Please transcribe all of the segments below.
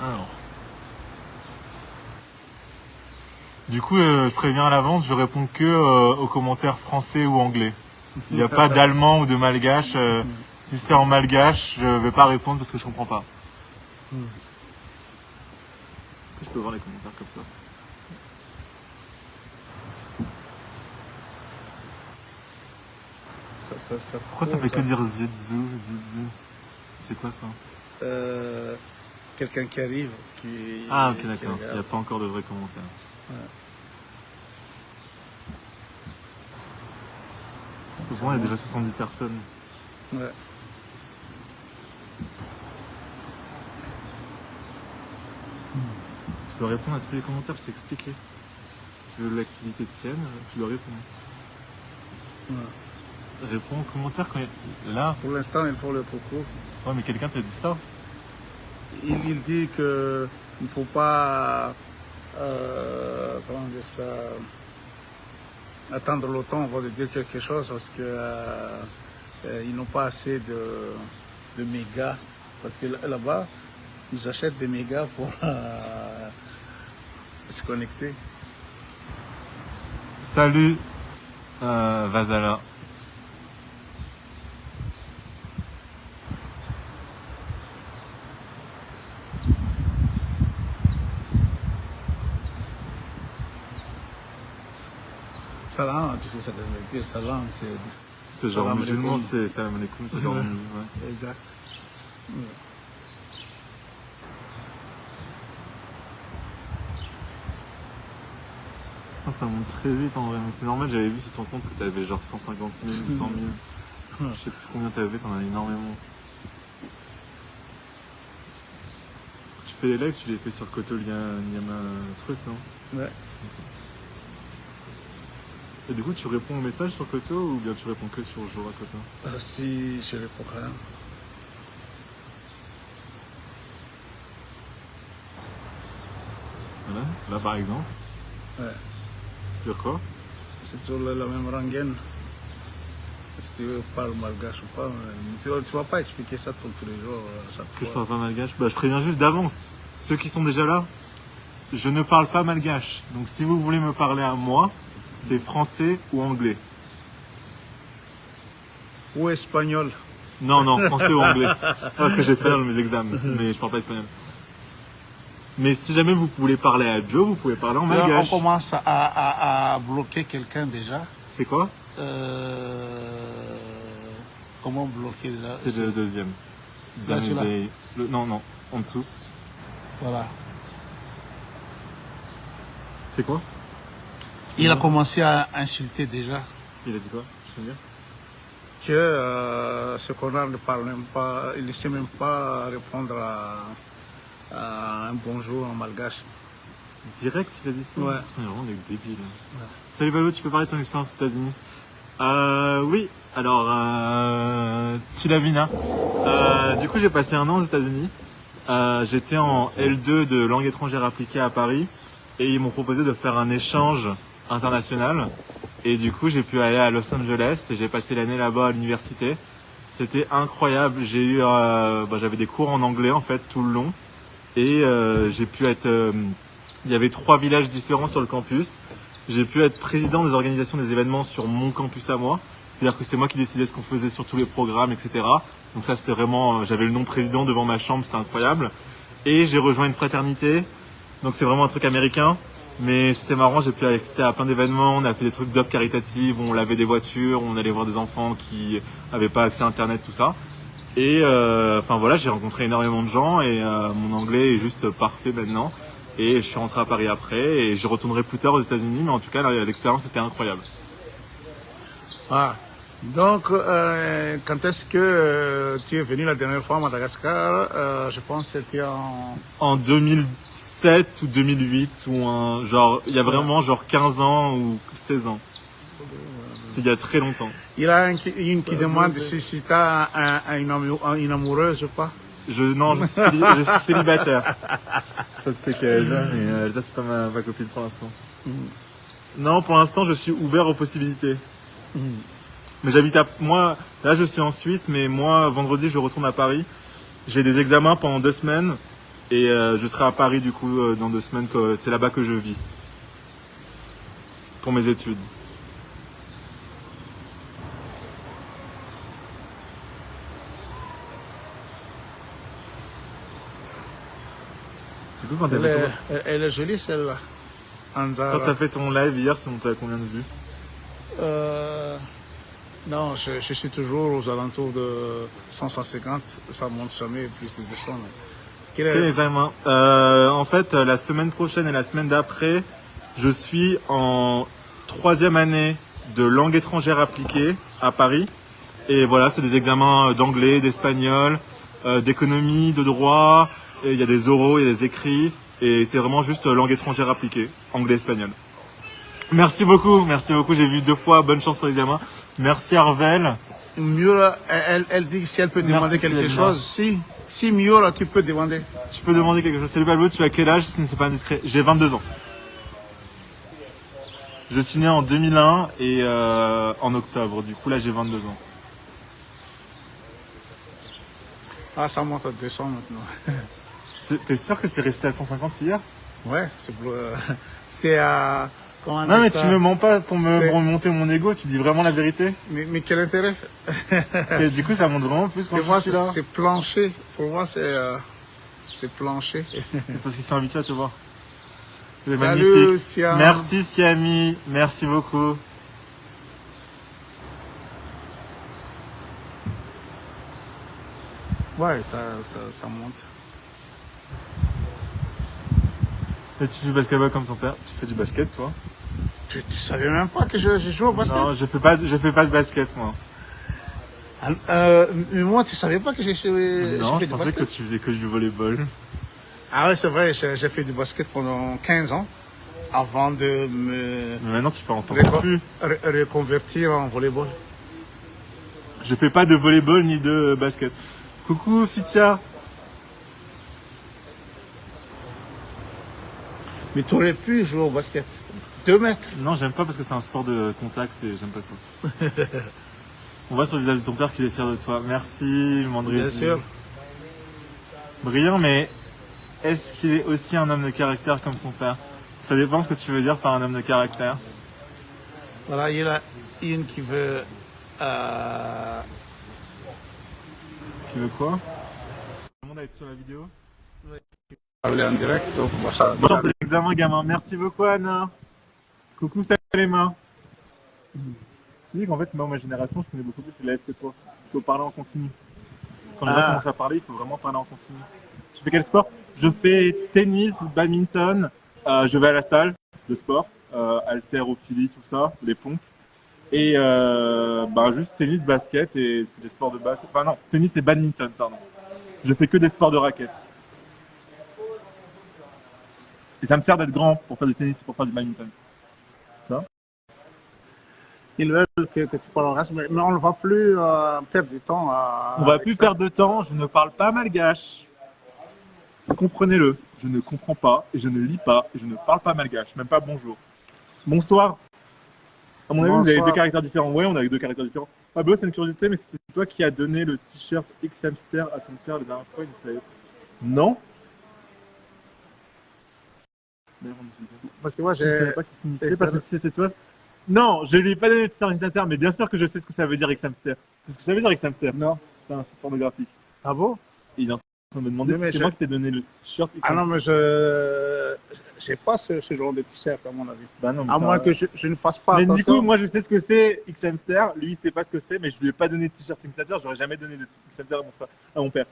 Alors. Du coup, je préviens à l'avance, je réponds que aux commentaires français ou anglais. Il n'y a pas d'allemand ou de malgache. Si c'est en malgache, je vais pas répondre parce que je comprends pas. Est-ce que je peux voir les commentaires comme ça? Pourquoi ça fait que dire zidzu? C'est quoi ça? Quelqu'un qui arrive, Ah ok d'accord, il n'y a pas encore de vrais commentaires. Ouais. Souvent il y a déjà 70 personnes. Ouais. Tu dois répondre à tous les commentaires, c'est expliqué. Si tu veux l'activité tienne, tu dois répondre. Ouais. Réponds aux commentaires quand il y a... Là. Pour l'instant, il faut le propos. Ouais mais quelqu'un t'a dit ça. Il dit que il ne faut pas comment dire ça, attendre longtemps avant de dire quelque chose parce que ils n'ont pas assez de mégas. Parce que là-bas, ils achètent des mégas pour se connecter. Salut Vazala. Salam, tu sais, ça veut dire salam, c'est genre musulman, c'est salam alaikum, c'est genre musulman. Ouais. Exact. Ouais. Ça monte très vite en vrai, mais c'est normal, j'avais vu sur ton compte que t'avais genre 150 000 ou 100 000. Je sais plus combien t'avais, t'en as énormément. Tu fais les lives, tu les fais sur Koto Nyama truc, non? Ouais. Et du coup, tu réponds aux messages sur Koto ou bien tu réponds que sur Jora Koto? Si je le programme. Voilà, là par exemple. Ouais. Sur quoi? C'est toujours la même rengaine. Si tu parles malgache ou pas, tu vas pas expliquer ça tous les jours. Que je parle pas malgache? Bah, je préviens juste d'avance. Ceux qui sont déjà là, je ne parle pas malgache. Donc si vous voulez me parler à moi, c'est français ou anglais. Ou espagnol. Non, non, français ou anglais. Parce que j'ai espagnol dans mes examens, mais je parle pas espagnol. Mais si jamais vous voulez parler à Joe, vous pouvez parler en malgache. Là, on commence à bloquer quelqu'un déjà. C'est quoi? Comment bloquer déjà? C'est le deuxième. Là, Non, non, en dessous. Voilà. C'est quoi? Il a commencé à insulter déjà. Il a dit quoi? Je peux dire que ce connard ne parle même pas, il ne sait même pas répondre à un bonjour en malgache. Direct, il a dit ça? Ouais. Putain, il est vraiment des débiles. Ouais. Salut Valo, tu peux parler de ton expérience aux États-Unis? Oui, alors, Tilavina. Du coup, j'ai passé un an aux États-Unis. J'étais en L2 de langue étrangère appliquée à Paris et ils m'ont proposé de faire un échange international. Et du coup, j'ai pu aller à Los Angeles et j'ai passé l'année là-bas à l'université. C'était incroyable. J'ai eu, j'avais des cours en anglais en fait tout le long et j'ai pu être. Il y avait 3 villages différents sur le campus. J'ai pu être président des organisations des événements sur mon campus à moi. C'est-à-dire que c'est moi qui décidais ce qu'on faisait sur tous les programmes, etc. Donc ça, c'était vraiment, j'avais le nom président devant ma chambre, c'était incroyable. Et j'ai rejoint une fraternité. Donc c'est vraiment un truc américain. Mais c'était marrant, j'ai pu assister à plein d'événements. On a fait des trucs d'op caritatives, on lavait des voitures, on allait voir des enfants qui avaient pas accès à Internet, tout ça. Et enfin voilà, j'ai rencontré énormément de gens et mon anglais est juste parfait maintenant. Et je suis rentré à Paris après et je retournerai plus tard aux États-Unis, mais en tout cas l'expérience était incroyable. Ah, donc quand est-ce que tu es venu la dernière fois à Madagascar? Je pense que c'était en 2007 ou 2008 ou genre il y a vraiment genre 15 ans ou 16 ans. C'est il y a très longtemps. Il y a une qui demande si tu as une amoureuse ou pas. Non, je suis célibataire. Ça, tu sais qu'Elsa, mais Elsa, c'est pas ma copine pour l'instant. Non, pour l'instant, je suis ouvert aux possibilités. Mais j'habite moi, là, je suis en Suisse, mais moi, vendredi, je retourne à Paris. J'ai des examens pendant 2 semaines. Et je serai à Paris du coup dans 2 semaines, c'est là-bas que je vis. Pour mes études. Du coup, quand Elle est jolie celle-là. quand t'as fait ton live hier, c'est monté à combien de vues? Non, je suis toujours aux alentours de 150, ça monte jamais plus de 200. Ok, examen. En fait, la semaine prochaine et la semaine d'après, je suis en 3e année de langue étrangère appliquée à Paris. Et voilà, c'est des examens d'anglais, d'espagnol, d'économie, de droit. Et il y a des oraux, il y a des écrits. Et c'est vraiment juste langue étrangère appliquée, anglais-espagnol. Merci beaucoup, j'ai vu 2 fois, bonne chance pour l'examen. Merci Arvel. Miura, elle dit si elle peut demander quelque chose. Si Miura, tu peux demander. Je peux demander quelque chose. Salut Balbo, tu as quel âge si c'est pas indiscret? J'ai 22 ans. Je suis né en 2001 et en octobre. Du coup là j'ai 22 ans. Ah, ça monte à 200 maintenant. T'es sûr que c'est resté à 150 hier? Ouais, c'est à... Non mais tu me mens pas pour me remonter mon ego, tu dis vraiment la vérité. Mais quel intérêt? Du coup ça monte vraiment plus quand je suis là. C'est plancher. Pour moi c'est plancher. C'est parce qu'ils sont habitués à te voir. C'est Salut magnifique. Siam. Merci Siami, merci beaucoup. Ouais, ça monte. Et tu joues au basketball comme ton père? Tu fais du basket toi? Tu savais même pas que je joue au basket? Non, je fais pas de basket moi. Mais moi, tu savais pas que j'ai fait du basket? Non, je pensais que tu faisais que du volleyball. Ah ouais, c'est vrai, j'ai fait du basket pendant 15 ans avant de me Mais maintenant tu peux en tant plus. reconvertir en volleyball. Je fais pas de volleyball ni de basket. Coucou Fitia. Mais tu aurais pu jouer au basket. 2 mètres. Non, j'aime pas parce que c'est un sport de contact et j'aime pas ça. On voit sur le visage de ton père qu'il est fier de toi. Merci, Mandrizi. Bien sûr. Brillant, mais est-ce qu'il est aussi un homme de caractère comme son père? Ça dépend ce que tu veux dire par un homme de caractère. Voilà, il y en a une qui veut... Tu veux quoi? Tout le monde a été sur la vidéo? parler en direct, donc moi ça... Bonne chance de l'examen, gamin. Merci beaucoup, Anna. Coucou, Salema. Tu dis qu'en fait, moi, ma génération, je connais beaucoup plus les lives que toi. Il faut parler en continu. Quand les gens commencent à parler, il faut vraiment parler en continu. Tu fais quel sport? Je fais tennis, badminton, je vais à la salle de sport, haltérophilie, tout ça, les pompes. Et juste tennis, basket, et c'est des sports de base. Enfin non, tennis et badminton, pardon. Je fais que des sports de raquette. Et ça me sert d'être grand pour faire du tennis et pour faire du badminton. Ça? Ils veulent que tu parles en reste, mais on ne va plus perdre du temps. On va plus perdre de temps, je ne parle pas malgache. Comprenez-le, je ne comprends pas, et je ne lis pas, et je ne parle pas malgache, même pas bonjour. Bonsoir. À mon avis, vous avez 2 caractères différents. Ouais, on a 2 caractères différents. Pablo, c'est une curiosité, mais c'était toi qui as donné le t-shirt X-Hamster à ton père la dernière fois, il ne savait pas. Non? Parce que moi, Je ne savais pas que ça signifiait, parce que si c'était toi... Non, je lui ai pas donné le t-shirt X-Hamster, mais bien sûr que je sais ce que ça veut dire X-Hamster. Tu sais ce que ça veut dire X-Hamster? Non. C'est un site pornographique. Ah bon? Et il est en train de me demander si c'est moi qui t'ai donné le t-shirt X-Hamster. Ah non, mais je n'ai pas ce genre de t-shirt à mon avis. Bah non, mais à moins que je ne fasse pas attention. Du coup, moi je sais ce que c'est X-Hamster, lui il sait pas ce que c'est, mais je lui ai pas donné de t-shirt X-Hamster, j'aurais jamais donné de X-Hamster à mon père.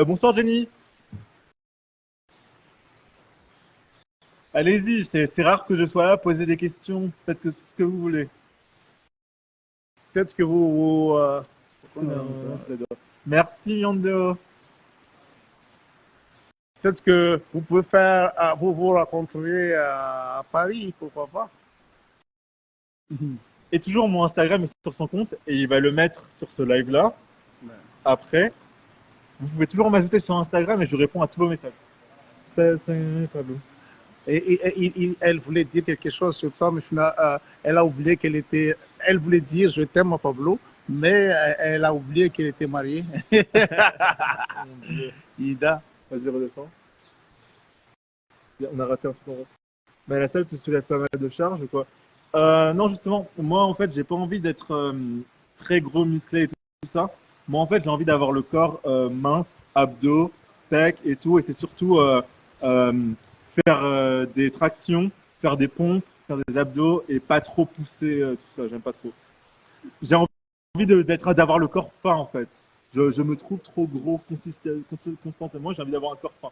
Bonsoir Jenny. Allez-y, c'est rare que je sois là, posez des questions, faites ce que vous voulez. Peut-être que vous... Merci Yando. Peut-être que vous pouvez faire, vous rencontrer à Paris, pourquoi pas. Et toujours mon Instagram est sur son compte et il va le mettre sur ce live là. Ouais. Après, vous pouvez toujours m'ajouter sur Instagram et je réponds à tous vos messages. C'est Pablo. Et elle voulait dire quelque chose sur toi, mais finalement, elle a oublié qu'elle était... Elle voulait dire « je t'aime, Pablo », mais elle a oublié qu'elle était mariée. Mon Dieu. Ida. Vas-y, redescends. On a raté un truc en rond. Bah, la salle te soulève pas mal de charges, quoi. Non, justement, moi, en fait, j'ai pas envie d'être très gros, musclé et tout ça. Moi, en fait, j'ai envie d'avoir le corps mince, abdos, pec et tout. Et c'est surtout euh, faire des tractions, faire des pompes, faire des abdos et pas trop pousser tout ça. J'aime pas trop. J'ai envie d'avoir le corps fin, en fait. Je me trouve trop gros constamment. J'ai envie d'avoir un corps fin.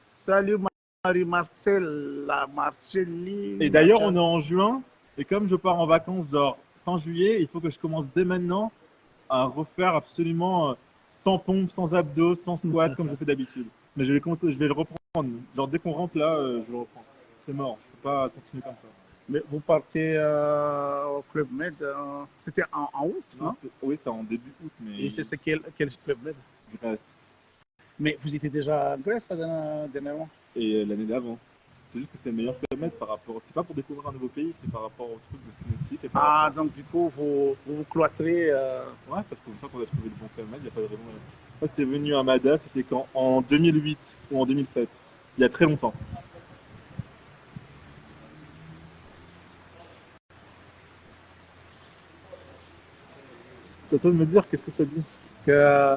Salut Marie-Marcel, la Et Marceline. d'ailleurs, on est en juin, et comme je pars en vacances genre fin juillet, il faut que je commence dès maintenant à refaire absolument sans pompe, sans abdos, sans squat comme je fais d'habitude. Mais je vais le reprendre. Genre dès qu'on rentre là, je le reprends. C'est mort, je peux pas continuer comme ça. Mais vous partez au Club Med, c'était en août, Non, non? oui, c'est en début août, Et mais c'est quel Club Med? Grèce. Mais vous étiez déjà en Grèce dernièrement? Et l'année d'avant. C'est juste que c'est le meilleur kilomètre par rapport. C'est pas pour découvrir un nouveau pays, c'est par rapport au truc de ski nautique et par Ah, rapport. donc du coup, vous cloîtrez. Ouais, parce qu'une fois qu'on a trouvé le bon kilomètre, il n'y a pas de raison. Toi, t'es venu à Mada, c'était quand? En 2008 ou en 2007. Il y a très longtemps. C'est à toi de me dire qu'est-ce que ça dit. Que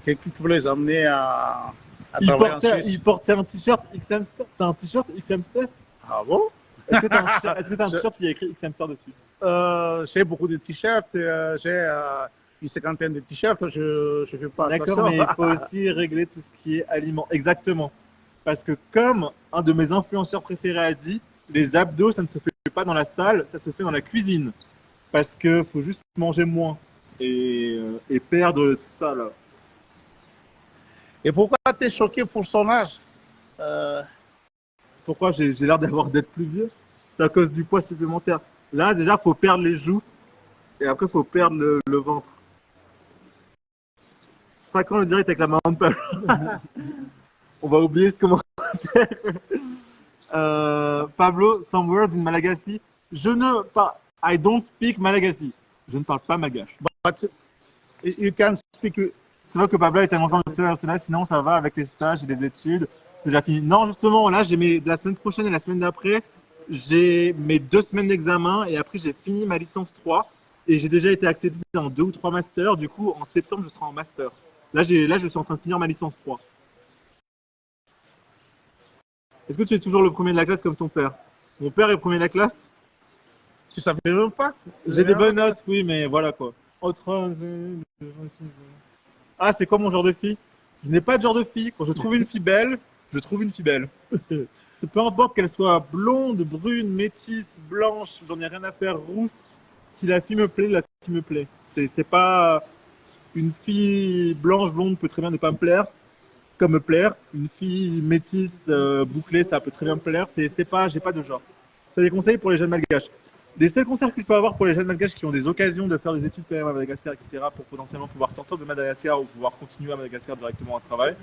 quelqu'un qui voulait les emmener à travailler en Suisse. Il portait un t-shirt XMster. T'as un t-shirt XMster? Ah bon? Est-ce que t'as un t-shirt qui a écrit XMster dessus? J'ai beaucoup de t-shirts, j'ai une cinquantaine de t-shirts, je fais pas D'accord, attention. mais il faut aussi régler tout ce qui est aliments. Exactement. Parce que comme un de mes influenceurs préférés a dit, les abdos, ça ne se fait pas dans la salle, ça se fait dans la cuisine. Parce que faut juste manger moins et perdre tout ça là. Et pourquoi tu es choqué pour son âge? Euh, Pourquoi j'ai l'air d'être plus vieux? C'est à cause du poids supplémentaire. Là, déjà, faut perdre les joues et après, faut perdre le ventre. Ce sera quand le direct avec la maman de Pablo? On va oublier ce commentaire. Pablo, some words in Malagasy. Je ne parle. I don't speak Malagasy. Je ne parle pas malgache. but you can speak. C'est vrai que Pablo est tellement international, sinon ça va avec les stages et les études. C'est déjà fini. Non, justement, là, la semaine prochaine et la semaine d'après, j'ai mes 2 semaines d'examen et après, j'ai fini ma licence 3 et j'ai déjà été accepté dans 2 ou 3 masters. Du coup, en septembre, je serai en master. Là, je suis en train de finir ma licence 3. Est-ce que tu es toujours le premier de la classe comme ton père? Mon père est premier de la classe. Tu savais même pas? J'ai des bonnes notes, oui, mais voilà quoi. Ah, c'est quoi mon genre de fille? Je n'ai pas de genre de fille. Quand je trouve une fille belle, je trouve une fille belle. C'est peu importe qu'elle soit blonde, brune, métisse, blanche, j'en ai rien à faire, rousse. Si la fille me plaît, la fille me plaît. C'est pas une fille blanche, blonde peut très bien ne pas me plaire, comme me plaire. Une fille métisse, bouclée, ça peut très bien me plaire. C'est pas, j'ai pas de genre. C'est des conseils pour les jeunes malgaches. Les seuls conseils que je peux avoir pour les jeunes malgaches qui ont des occasions de faire des études quand même à Madagascar, etc., pour potentiellement pouvoir sortir de Madagascar ou pouvoir continuer à Madagascar directement un travail,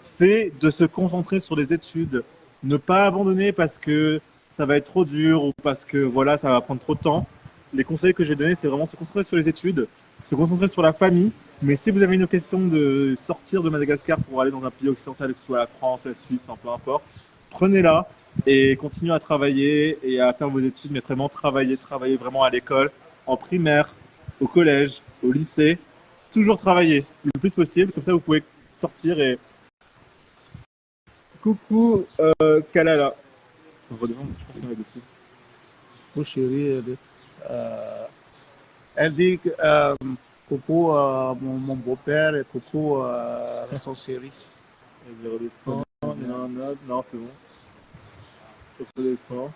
c'est de se concentrer sur les études. Ne pas abandonner parce que ça va être trop dur ou parce que voilà, ça va prendre trop de temps. Les conseils que j'ai donnés, c'est vraiment se concentrer sur les études, se concentrer sur la famille. Mais si vous avez une question de sortir de Madagascar pour aller dans un pays occidental, que ce soit la France, la Suisse, enfin, peu importe, prenez-la et continuez à travailler et à faire vos études, mais vraiment travailler vraiment à l'école, en primaire, au collège, au lycée. Toujours travailler le plus possible, comme ça vous pouvez sortir et. Coucou Kalala. Attends, redescends, je pense qu'on est dessus. Oh chérie, elle dit que coucou mon beau-père et coucou son chéri. Vas-y, redescends. Non, c'est bon. Redescends.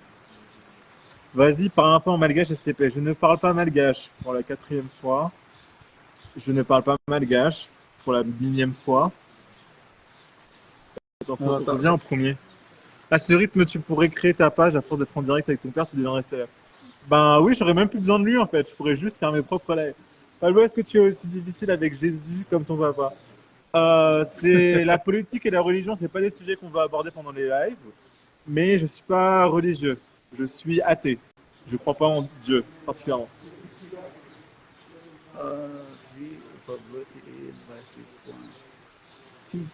Vas-y, parle un peu en malgache, s'il te plaît. Je ne parle pas malgache pour la 4e fois. Je ne parle pas malgache pour la 1000e fois. Attends, reviens en premier. À ce rythme, tu pourrais créer ta page à force d'être en direct avec ton père, tu deviendrais célèbre. Ben oui, j'aurais même plus besoin de lui en fait. Je pourrais juste faire mes propres lives. Pablo, est-ce que tu es aussi difficile avec Jésus comme ton papa? C'est la politique et la religion, c'est pas des sujets qu'on va aborder pendant les lives. Mais je suis pas religieux. Je suis athée. Je crois pas en Dieu particulièrement. Si le Pablo est basé si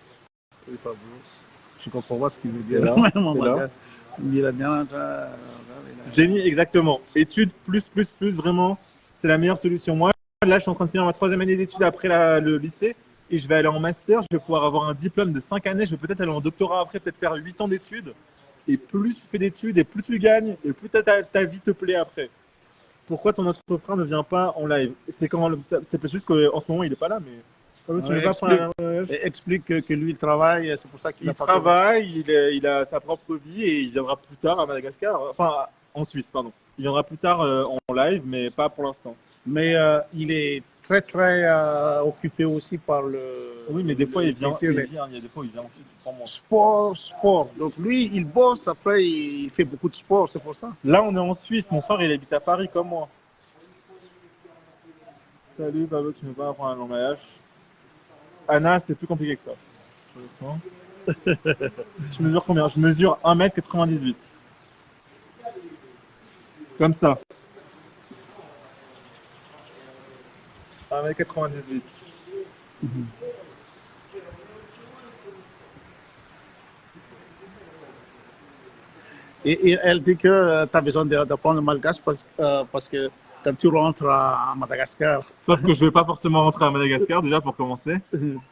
le Pablo, Je comprends pas ce qu'il veut dire. Et là, Mon et là. gars, il a bien. Génie, exactement. Études plus, vraiment, c'est la meilleure solution. Moi, là, je suis en train de finir ma troisième année d'études après le lycée et je vais aller en master. Je vais pouvoir avoir un diplôme de 5 années. Je vais peut-être aller en doctorat après, peut-être faire 8 ans d'études. Et plus tu fais d'études et plus tu gagnes et plus ta vie te plaît après. Pourquoi ton autre frère ne vient pas en live? C'est juste qu'en ce moment, il n'est pas là, mais comme tu ne veux pas prendre Explique que lui, il travaille, c'est pour ça qu'il il a pas travaille, il a sa propre vie et il viendra plus tard à Madagascar, enfin en Suisse, pardon. Il viendra plus tard en live, mais pas pour l'instant. Mais il est très occupé aussi par le. Oui, mais des fois il vient, il y a des fois il vient en Suisse sans moi. Sport. Donc lui, il bosse, après il fait beaucoup de sport, c'est pour ça. Là, on est en Suisse, mon frère il habite à Paris comme moi. Salut Pablo, tu ne veux pas apprendre un langage? Anna, c'est plus compliqué que ça. Tu mesures combien? Je mesure 1m98. Comme ça. 1m98. Et elle dit que tu as besoin d'apprendre le malgache parce que quand tu rentres à Madagascar. Sauf que je ne vais pas forcément rentrer à Madagascar déjà pour commencer.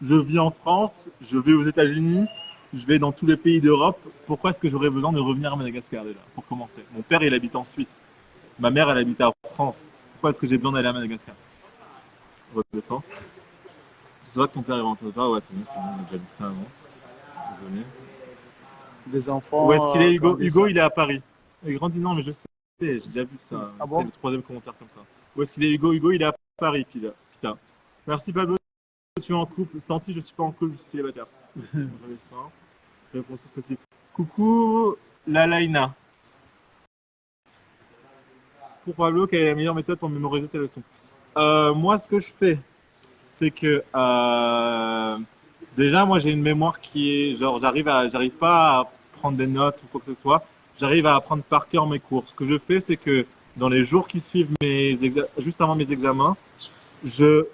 Je vis en France, je vais aux États-Unis, je vais dans tous les pays d'Europe. Pourquoi est-ce que j'aurais besoin de revenir à Madagascar déjà pour commencer? Mon père il habite en Suisse, ma mère elle habite en France. Pourquoi est-ce que j'ai besoin d'aller à Madagascar? Redescends. C'est vrai que ton père il rentre pas? Ouais, c'est bon, on a déjà vu ça avant. Désolé. Des enfants. Où est-ce qu'il est, Hugo? Hugo, il est à Paris. Il grandit, non, mais je sais, j'ai déjà vu ça. Ah bon? C'est le troisième commentaire comme ça. Où est-ce qu'il est, Hugo? Hugo, il est à Paris, putain. Merci, Pablo. Tu es en couple. Santi, je suis pas en couple, je suis célibataire. Je réponds tout ce possible. Coucou, Lalaina. Pour Pablo, quelle est la meilleure méthode pour mémoriser tes leçons? Moi, ce que je fais, c'est que déjà, moi, j'ai une mémoire qui est genre, j'arrive pas à prendre des notes ou quoi que ce soit. J'arrive à apprendre par cœur mes cours. Ce que je fais, c'est que dans les jours qui suivent juste avant mes examens, je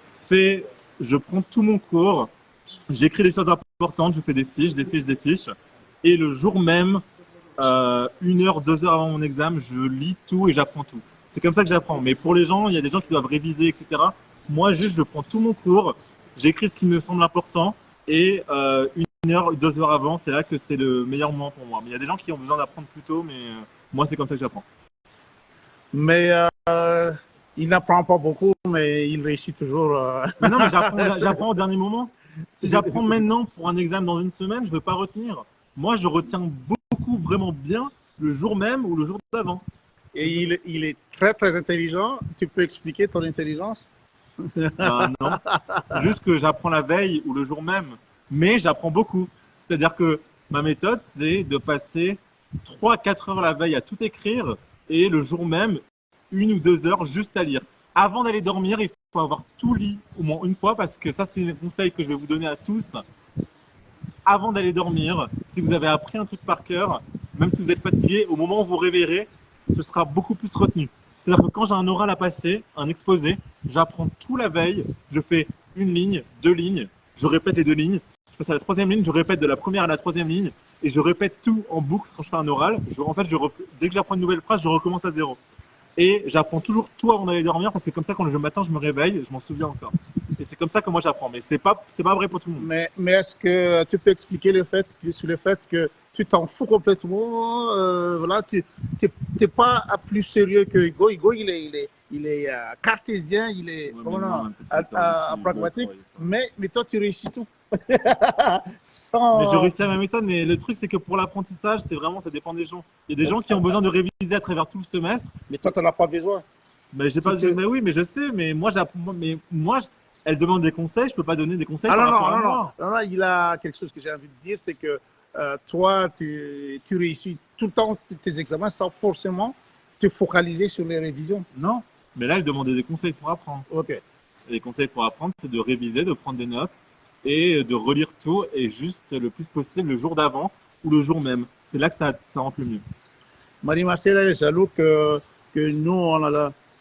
prends tout mon cours, j'écris les choses importantes, je fais des fiches. Et le jour même, 1 heure, 2 heures avant mon examen, je lis tout et j'apprends tout. C'est comme ça que j'apprends. Mais pour les gens, il y a des gens qui doivent réviser, etc. Moi, juste, je prends tout mon cours, j'écris ce qui me semble important et 1 heure, 2 heures avant, c'est là que c'est le meilleur moment pour moi. Mais il y a des gens qui ont besoin d'apprendre plus tôt, mais moi, c'est comme ça que j'apprends. Mais il n'apprend pas beaucoup, mais il réussit toujours. Mais non, mais j'apprends au dernier moment. Si j'apprends maintenant pour un examen dans une semaine, je ne veux pas retenir. Moi, je retiens beaucoup, vraiment bien, le jour même ou le jour d'avant. Et il est très intelligent. Tu peux expliquer ton intelligence? Ben, non, juste que j'apprends la veille ou le jour même, mais j'apprends beaucoup. C'est-à-dire que ma méthode, c'est de passer 3-4 heures la veille à tout écrire et le jour même, 1 ou 2 heures juste à lire. Avant d'aller dormir, il faut avoir tout lu au moins une fois parce que ça, c'est un conseil que je vais vous donner à tous. Avant d'aller dormir, si vous avez appris un truc par cœur, même si vous êtes fatigué, au moment où vous réveillerez, ce sera beaucoup plus retenu. C'est-à-dire que quand j'ai un oral à passer, un exposé, j'apprends tout la veille, je fais 1 ligne, 2 lignes, je répète les 2 lignes, je passe à la 3e ligne, je répète de la première à la 3e ligne, et je répète tout en boucle quand je fais un oral. Dès que j'apprends une nouvelle phrase, je recommence à zéro. Et j'apprends toujours tout avant d'aller dormir parce que comme ça, quand le matin, je me réveille, je m'en souviens encore. Et c'est comme ça que moi j'apprends. Mais c'est pas vrai pour tout le monde. Mais est-ce que tu peux expliquer sur le fait que tu t'en fous complètement? Voilà, tu n'es pas plus sérieux que Hugo. Hugo, il est cartésien, il est pragmatique. Mais toi, tu réussis tout. Mais je réussis à ma méthode, mais le truc c'est que pour l'apprentissage, ça dépend des gens. Il y a des gens qui ont besoin de réviser à travers tout le semestre. Mais toi, tu n'en as pas besoin. Mais oui, mais je sais, mais moi, elle demande des conseils, je peux pas donner des conseils par rapport à moi. Non, il a quelque chose que j'ai envie de dire, c'est que toi, tu réussis tout le temps tes examens sans forcément te focaliser sur les révisions. Non, mais là, elle demandait des conseils pour apprendre. Ok. Et les conseils pour apprendre, c'est de réviser, de prendre des notes et de relire tout et juste le plus possible le jour d'avant ou le jour même. C'est là que ça rentre le mieux. Marie-Marcel, elle est jaloux que nous,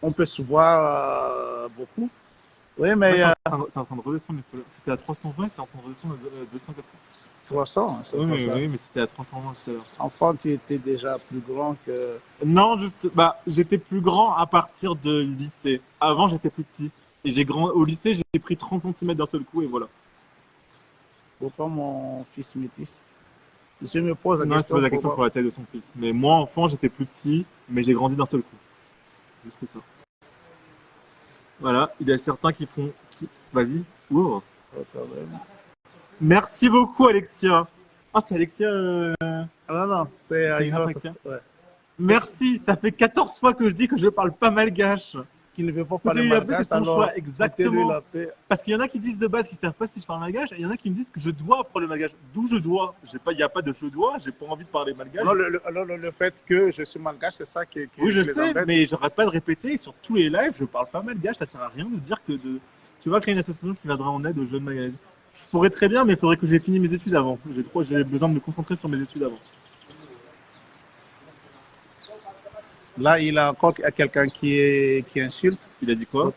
on peut se voir beaucoup. Oui, mais. C'est en train de redescendre. C'était à 320, c'est en train de redescendre à 280. 300, c'est Oui, pas ça. mais c'était à 320 tout à l'heure. Enfant, tu étais déjà plus grand que. Non, juste, bah, j'étais plus grand à partir de lycée. Avant, j'étais plus petit. Et au lycée, j'ai pris 30 centimètres d'un seul coup, et voilà. Pourquoi mon fils métis? Je me pose la Non, c'est pas question la question pourquoi. pour la taille de son fils. Mais moi, enfant, j'étais plus petit, mais j'ai grandi d'un seul coup. Juste ça. Voilà, il y a certains qui font. Vas-y, ouvre. Pas de problème. Merci beaucoup, Alexia. Ah, c'est Alexia. Ah non, non, c'est C'est une une autre autre. Alexia. Ouais. Merci, ça fait 14 fois que je dis que je parle pas malgache. Qui ne veut pas parler Foutez-lui la paix, malgache, c'est son alors choix, foutez-lui exactement. la paix. Parce qu'il y en a qui disent de base qu'ils savent pas si je parle malgache, et il y en a qui me disent que je dois apprendre le malgache. D'où je dois. Il n'y a pas de je dois, j'ai pas envie de parler malgache. Non, le fait que je suis malgache, c'est ça Oui, je qui les sais, embête. mais j'arrête pas de répéter. Sur tous les lives, je parle pas malgache. Ça sert à rien de dire que de. Tu vas créer une association qui viendra en aide aux jeunes malgaches. Je pourrais très bien, mais il faudrait que j'ai fini mes études avant. J'ai besoin de me concentrer sur mes études avant. Là, il a encore quelqu'un qui insulte. Il a dit quoi?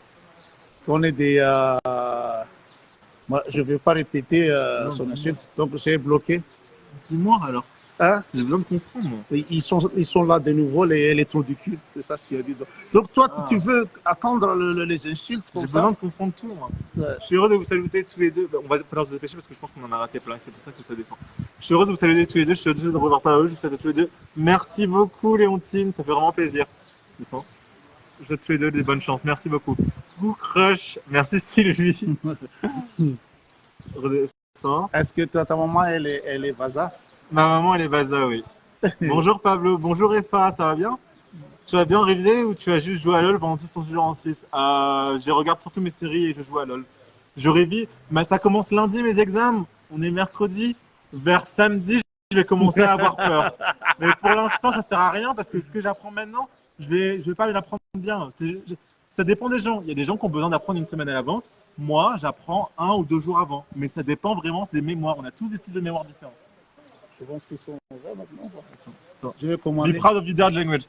On est des. Moi, je ne vais pas répéter Non, son dis-moi. insulte, donc j'ai bloqué. Dis-moi alors. Hein? J'ai besoin de comprendre. Moi. Ils sont là de nouveau, les trous du cul. C'est ça ce qu'il a dit. Donc toi, Ah. tu veux attendre les insultes J'ai comme besoin ça? de comprendre tout. Moi. Ouais. Je suis heureux de vous saluer tous les deux. Bah, on va falloir se dépêcher parce que je pense qu'on en a raté plein. C'est pour ça que ça descend. Je suis heureux de vous saluer tous les deux. Je suis heureux de vous revoir par eux. Je vous salue tous les deux. Merci beaucoup, Léontine. Ça fait vraiment plaisir. Descends. Je vous souhaite tous les deux des bonnes chances. Merci beaucoup. Coucou, Crush. Merci, Sylvie. Redescends. Est-ce que ta maman, elle est Vaza? Ma maman, elle est Baza, oui. Bonjour, Pablo. Bonjour, Efa. Ça va bien? Tu as bien révisé ou tu as juste joué à LoL pendant tout ton séjour en Suisse? Je regarde surtout mes séries et je joue à LoL. Je révise. Mais ça commence lundi, mes examens. On est mercredi. Vers samedi, je vais commencer à avoir peur. Mais pour l'instant, ça sert à rien parce que ce que j'apprends maintenant, je vais pas l'apprendre bien. Ça dépend des gens. Il y a des gens qui ont besoin d'apprendre une semaine à l'avance. Moi, j'apprends 1 ou 2 jours avant. Mais ça dépend vraiment, c'est des mémoires. On a tous des styles de mémoire différents. Je pense qu'ils sont là maintenant. Attends. Je vais Be commander. proud of your dad language.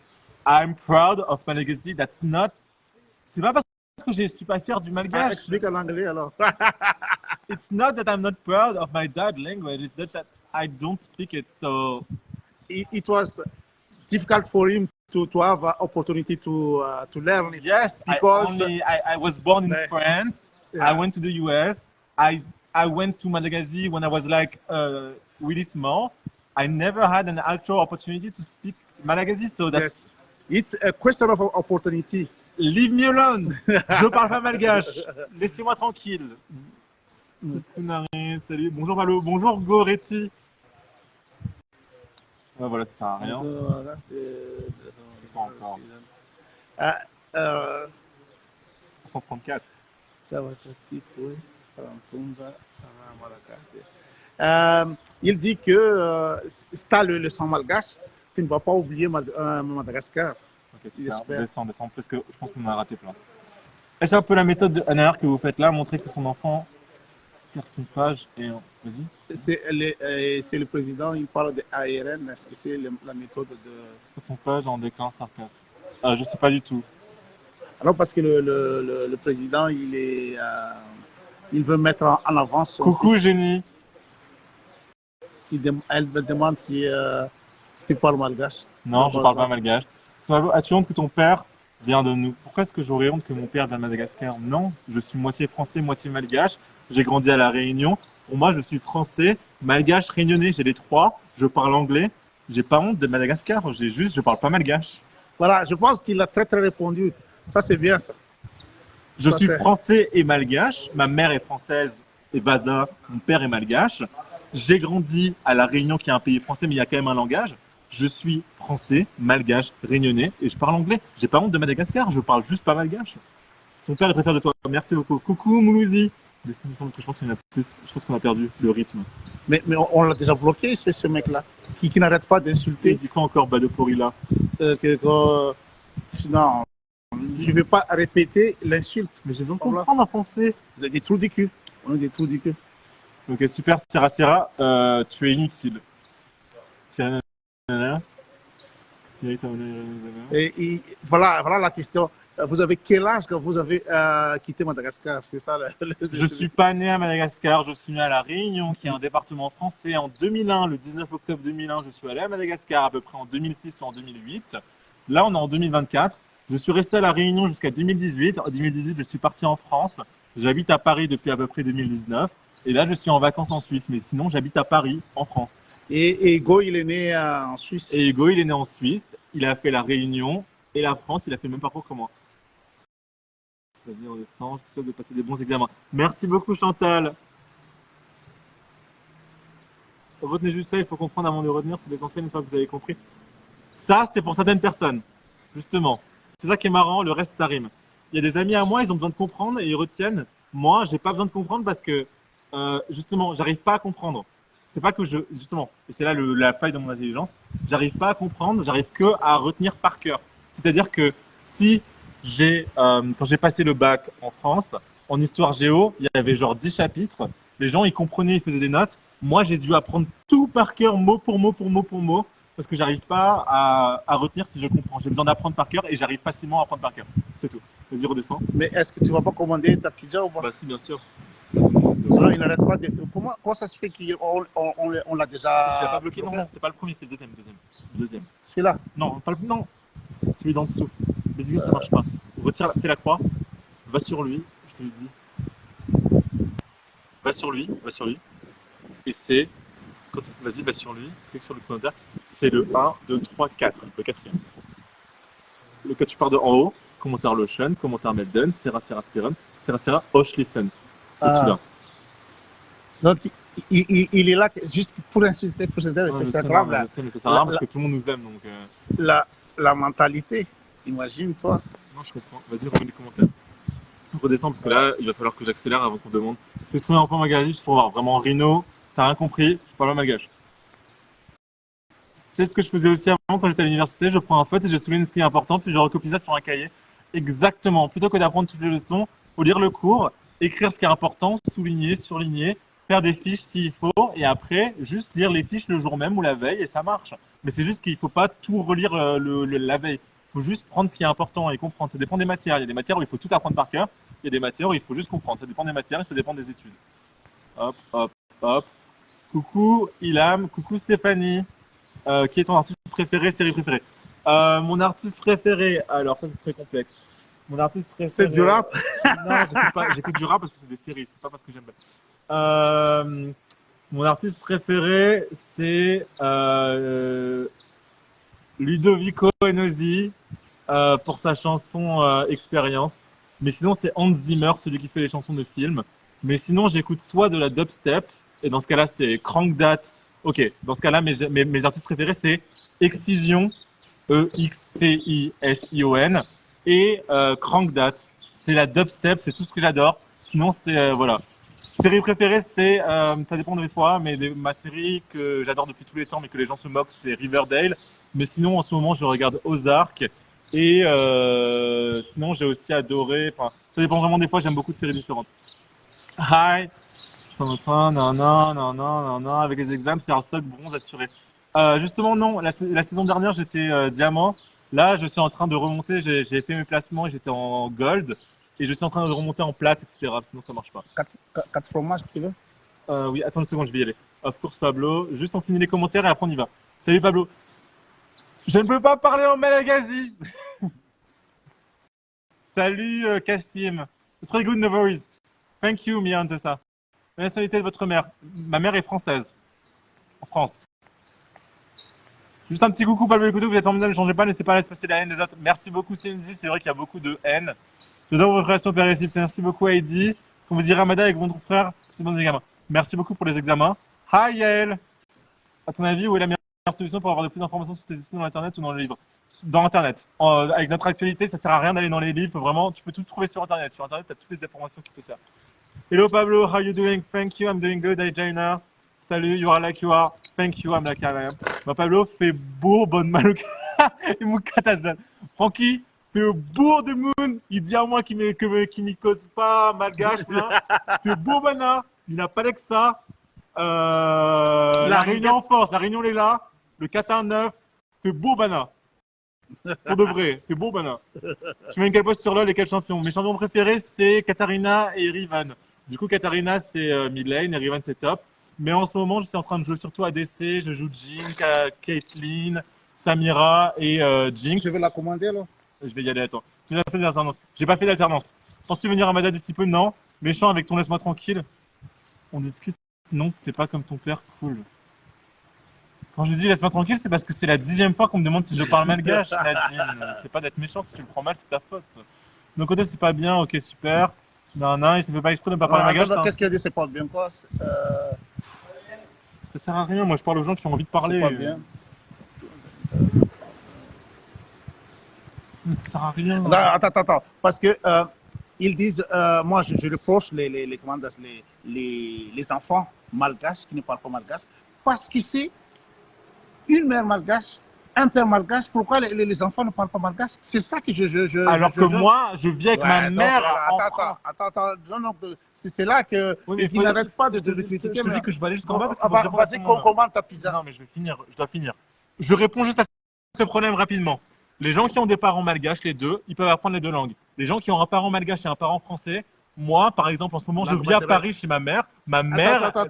I'm proud of my legacy. That's not. C'est pas parce que je suis pas fier du Ah, malgache. explique en anglais alors. It's not that I'm not proud of my dad language. It's that I don't speak it. So It was difficult for him to have an opportunity to learn it. yes, Because- I was born in Yeah. France. Yeah. I went to the US. I went to Madagascar when I was like really small. I never had an actual opportunity to speak Malagasy. So that's Yes. It's a question of opportunity. leave me alone. Je parle pas malgache. Laissez-moi tranquille. Kunare, salut. Bonjour Malo. Bonjour Goretti. Ouais, voilà, ça sert à rien. C'est pas encore. 134. Il dit que si tu as le sang malgache, tu ne vas pas oublier Madagascar. Ok, Il super. espère. Descends, parce que je pense qu'on a raté plein. Est-ce un peu la méthode de Anna que vous faites là, montrer que son enfant perd son page et vas-y. C'est le président, il parle de ARN. Est-ce que c'est la méthode de. Son page en déclin sarcasme. Je sais pas du tout. Alors, parce que le président, il veut mettre en avant son. Coucou fils. Génie. Elle me demande si tu parles malgache. Non, je Voilà. parle pas malgache. As-tu honte que ton père vient de nous? Pourquoi est-ce que j'aurais honte que mon père vienne de Madagascar? Non, je suis moitié français, moitié malgache. J'ai grandi à La Réunion. Pour moi, je suis français, malgache, réunionnais. J'ai les trois. Je parle anglais. J'ai pas honte de Madagascar. Je parle pas malgache. Voilà, je pense qu'il a très répondu. Ça, c'est bien ça. Je Ça, suis c'est- français et malgache. Ma mère est française et Baza. Mon père est malgache. J'ai grandi à La Réunion, qui est un pays français, mais il y a quand même un langage. Je suis français, malgache, réunionnais et je parle anglais. J'ai pas honte de Madagascar, je parle juste pas malgache. Son père est très fier de toi. Merci beaucoup. Coucou Moulouzi. Descends, parce que je pense qu'il y en a plus. Je pense qu'on a perdu le rythme. Mais on l'a déjà bloqué, c'est ce mec-là, qui n'arrête pas Il d'insulter. dit quoi encore, Bado Porilla? Sinon, je ne vais pas répéter l'insulte. Mais j'ai besoin de Voilà. comprendre à penser. Vous avez des trous du cul. On a des trous du cul. Ok, super, Serra, tu es inutile. Et voilà la question. vous avez quel âge quand vous avez quitté Madagascar? C'est ça Je suis pas né à Madagascar, je suis né à La Réunion, qui est un département français en 2001. Le 19 octobre 2001, je suis allé à Madagascar à peu près en 2006 ou en 2008. Là, on est en 2024. Je suis resté à La Réunion jusqu'à 2018. En 2018, je suis parti en France. J'habite à Paris depuis à peu près 2019. Et là, je suis en vacances en Suisse. Mais sinon, j'habite à Paris, en France. Et Hugo, il est né en Suisse. Et Hugo, il est né en Suisse. Il a fait La Réunion et la France. Il a fait le même parcours que moi. Vas-y, on descend. Je suis sûr de passer des bons examens. Merci beaucoup, Chantal. Retenez juste ça, il faut comprendre avant de retenir, c'est l'essentiel une fois que vous avez compris. Ça, c'est pour certaines personnes, justement. C'est ça qui est marrant, le reste, ça rime. Il y a des amis à moi, ils ont besoin de comprendre et ils retiennent. Moi, j'ai pas besoin de comprendre parce que, justement, j'arrive pas à comprendre. C'est pas que justement, et c'est là la faille de mon intelligence, j'arrive pas à comprendre, j'arrive que à retenir par cœur. C'est-à-dire que si quand j'ai passé le bac en France, en histoire géo, il y avait genre 10 chapitres. Les gens, ils comprenaient, ils faisaient des notes. Moi, j'ai dû apprendre tout par cœur, mot pour mot, parce que j'arrive pas à retenir si je comprends. J'ai besoin d'apprendre par cœur et j'arrive facilement à apprendre par cœur. C'est tout. Vas-y, redescends. Mais est-ce que tu vas pas commander ta pizza ou pas? Bah si, bien sûr. Alors, il n'arrête pas de... Comment ça se fait qu'on l'a déjà... Il n'a pas bloqué, non, c'est pas le premier, c'est le deuxième. Celui-là? Non, pas le... non, celui d'en dessous. Les ça marche pas. Retire, fais la croix, va sur lui, je te le dis. Va sur lui. Et c'est... Vas-y, va sur lui, clique sur le commentaire. C'est le 1, 2, 3, 4, le quatrième. Le code, tu pars de en haut, commentaire Lotion, commentaire Melden, Serra Spiron, Serra Oshlisten. C'est celui-là. Donc, il est là juste pour insulter, c'est grave là. Mais ça sert à rien parce que tout le monde nous aime. Donc, la mentalité, imagine-toi. Non, je comprends. Vas-y, remets les commentaires. Redescends parce que là, il va falloir que j'accélère avant qu'on demande. Exprime un peu magazine juste pour voir. Vraiment, Rino, t'as rien compris, je parle malgache. C'est ce que je faisais aussi avant quand j'étais à l'université. Je prends un feutre et je souligne ce qui est important, puis je recopie ça sur un cahier. Exactement. Plutôt que d'apprendre toutes les leçons, il faut lire le cours, écrire ce qui est important, souligner, surligner, faire des fiches s'il faut, et après, juste lire les fiches le jour même ou la veille, et ça marche. Mais c'est juste qu'il ne faut pas tout relire la veille. Il faut juste prendre ce qui est important et comprendre. Ça dépend des matières. Il y a des matières où il faut tout apprendre par cœur. Il y a des matières où il faut juste comprendre. Ça dépend des matières et ça dépend des études. Hop, hop, hop. Coucou Ilham, coucou Stéphanie. Qui est ton artiste préféré, série préférée? Mon artiste préféré, alors ça c'est très complexe. Mon artiste préféré. C'est du rap? Non, j'écoute du rap parce que c'est des séries, c'est pas parce que j'aime pas. Mon artiste préféré, c'est Ludovico Einaudi pour sa chanson Expérience. Mais sinon, c'est Hans Zimmer, celui qui fait les chansons de films. Mais sinon, j'écoute soit de la dubstep, et dans ce cas-là, c'est Crankdat. Ok, dans ce cas-là, mes artistes préférés, c'est Excision, Excision, et Crankdat. C'est la dubstep, c'est tout ce que j'adore. Sinon, c'est, voilà. Série préférée, c'est, ça dépend des fois, mais ma série que j'adore depuis tous les temps, mais que les gens se moquent, c'est Riverdale. Mais sinon, en ce moment, je regarde Ozark. Et sinon, j'ai aussi adoré, enfin, ça dépend vraiment des fois, j'aime beaucoup de séries différentes. Hi! Ils sont en train, non, avec les examens, c'est un soc bronze assuré. Justement, non, la saison dernière, j'étais diamant. Là, je suis en train de remonter, j'ai fait mes placements et j'étais en gold. Et je suis en train de remonter en plate, etc. Sinon, ça marche pas. 4 fromages, tu veux? Oui, attends une seconde, je vais y aller. Of course, Pablo. Juste, on finit les commentaires et après, on y va. Salut, Pablo. Je ne peux pas parler en Malagasy. Salut, Kassim. It's very good, no worries. Thank you, Mia Antessa. La nationalité de votre mère? Ma mère est française. En France. Juste un petit coucou, Pablo Écouto, vous êtes formidable, ne changez pas, laissez pas laisser passer la haine des autres. Merci beaucoup, Cindy, c'est vrai qu'il y a beaucoup de haine. J'adore votre relation père et fils. Merci beaucoup, Heidi. Quand vous irez à Mada avec votre frère, c'est bon, les examens. Merci beaucoup pour les examens. Hi, Yael. À ton avis, où est la meilleure solution pour avoir de plus d'informations sur tes études dans Internet ou dans le livre? Dans Internet. Avec notre actualité, ça sert à rien d'aller dans les livres. Vraiment, tu peux tout trouver sur Internet. Sur Internet, tu as toutes les informations qui te servent. Hello, Pablo. How are you doing? Thank you. I'm doing good. Hi, Jaina. Salut. You are like you are. Thank you. I'm like I am. Bah, Pablo fait beau, bonne malouka. Et mon catazan. Francky fait beau de moon. Il dit à moi qu'il m'y cause pas malgache. Fait beau bana. Il n'a pas que ça. La Réunion en force. La Réunion est là. Le 4-1-9. Fait beau bana. Pour de vrai, c'est beau, Bana. Tu mets quel poste sur LoL et quel champion? Mes champions préférés, c'est Katarina et Riven. Du coup, Katarina, c'est mid lane et Riven, c'est top. Mais en ce moment, je suis en train de jouer surtout ADC. Je joue Jhin, Caitlyn, Samira et Jinx. Je vais la commander là. Je vais y aller, attends. Tu as fait d'alternance. J'ai pas fait d'alternance. Penses-tu venir à Mada d'ici peu? Non. Méchant avec ton laisse-moi tranquille. On discute. Non, t'es pas comme ton père. Cool. Quand je dis laisse-moi tranquille, c'est parce que c'est la 10e fois qu'on me demande si je parle malgache, Nadine. C'est pas d'être méchant, si tu le prends mal, c'est ta faute. De mon côté, c'est pas bien, ok, super. Non, non, il se fait pas exprès de ne pas parler malgache. Qu'est-ce qu'il a dit, c'est pas bien quoi? Ça sert à rien, moi je parle aux gens qui ont envie de parler. C'est pas bien. Ça sert à rien. Non, attends. Parce que ils disent, moi je reproche les enfants malgaches qui ne parlent pas malgache, parce que c'est une mère malgache, un père malgache, pourquoi les enfants ne parlent pas malgache? C'est ça que Alors que moi, je vis avec ma mère en France. Attends, non, c'est là que Oui, il n'arrête pas de critiquer. Je te dis que je vais aller jusqu'en bas parce que vas-y, commande ta pizza. Non, mais je vais finir, je dois finir. Je réponds juste à ce problème rapidement. Les gens qui ont des parents malgaches, les deux, ils peuvent apprendre les deux langues. Les gens qui ont un parent malgache et un parent français, moi, par exemple, en ce moment, je vis à Paris chez ma mère. Ma mère. Attends.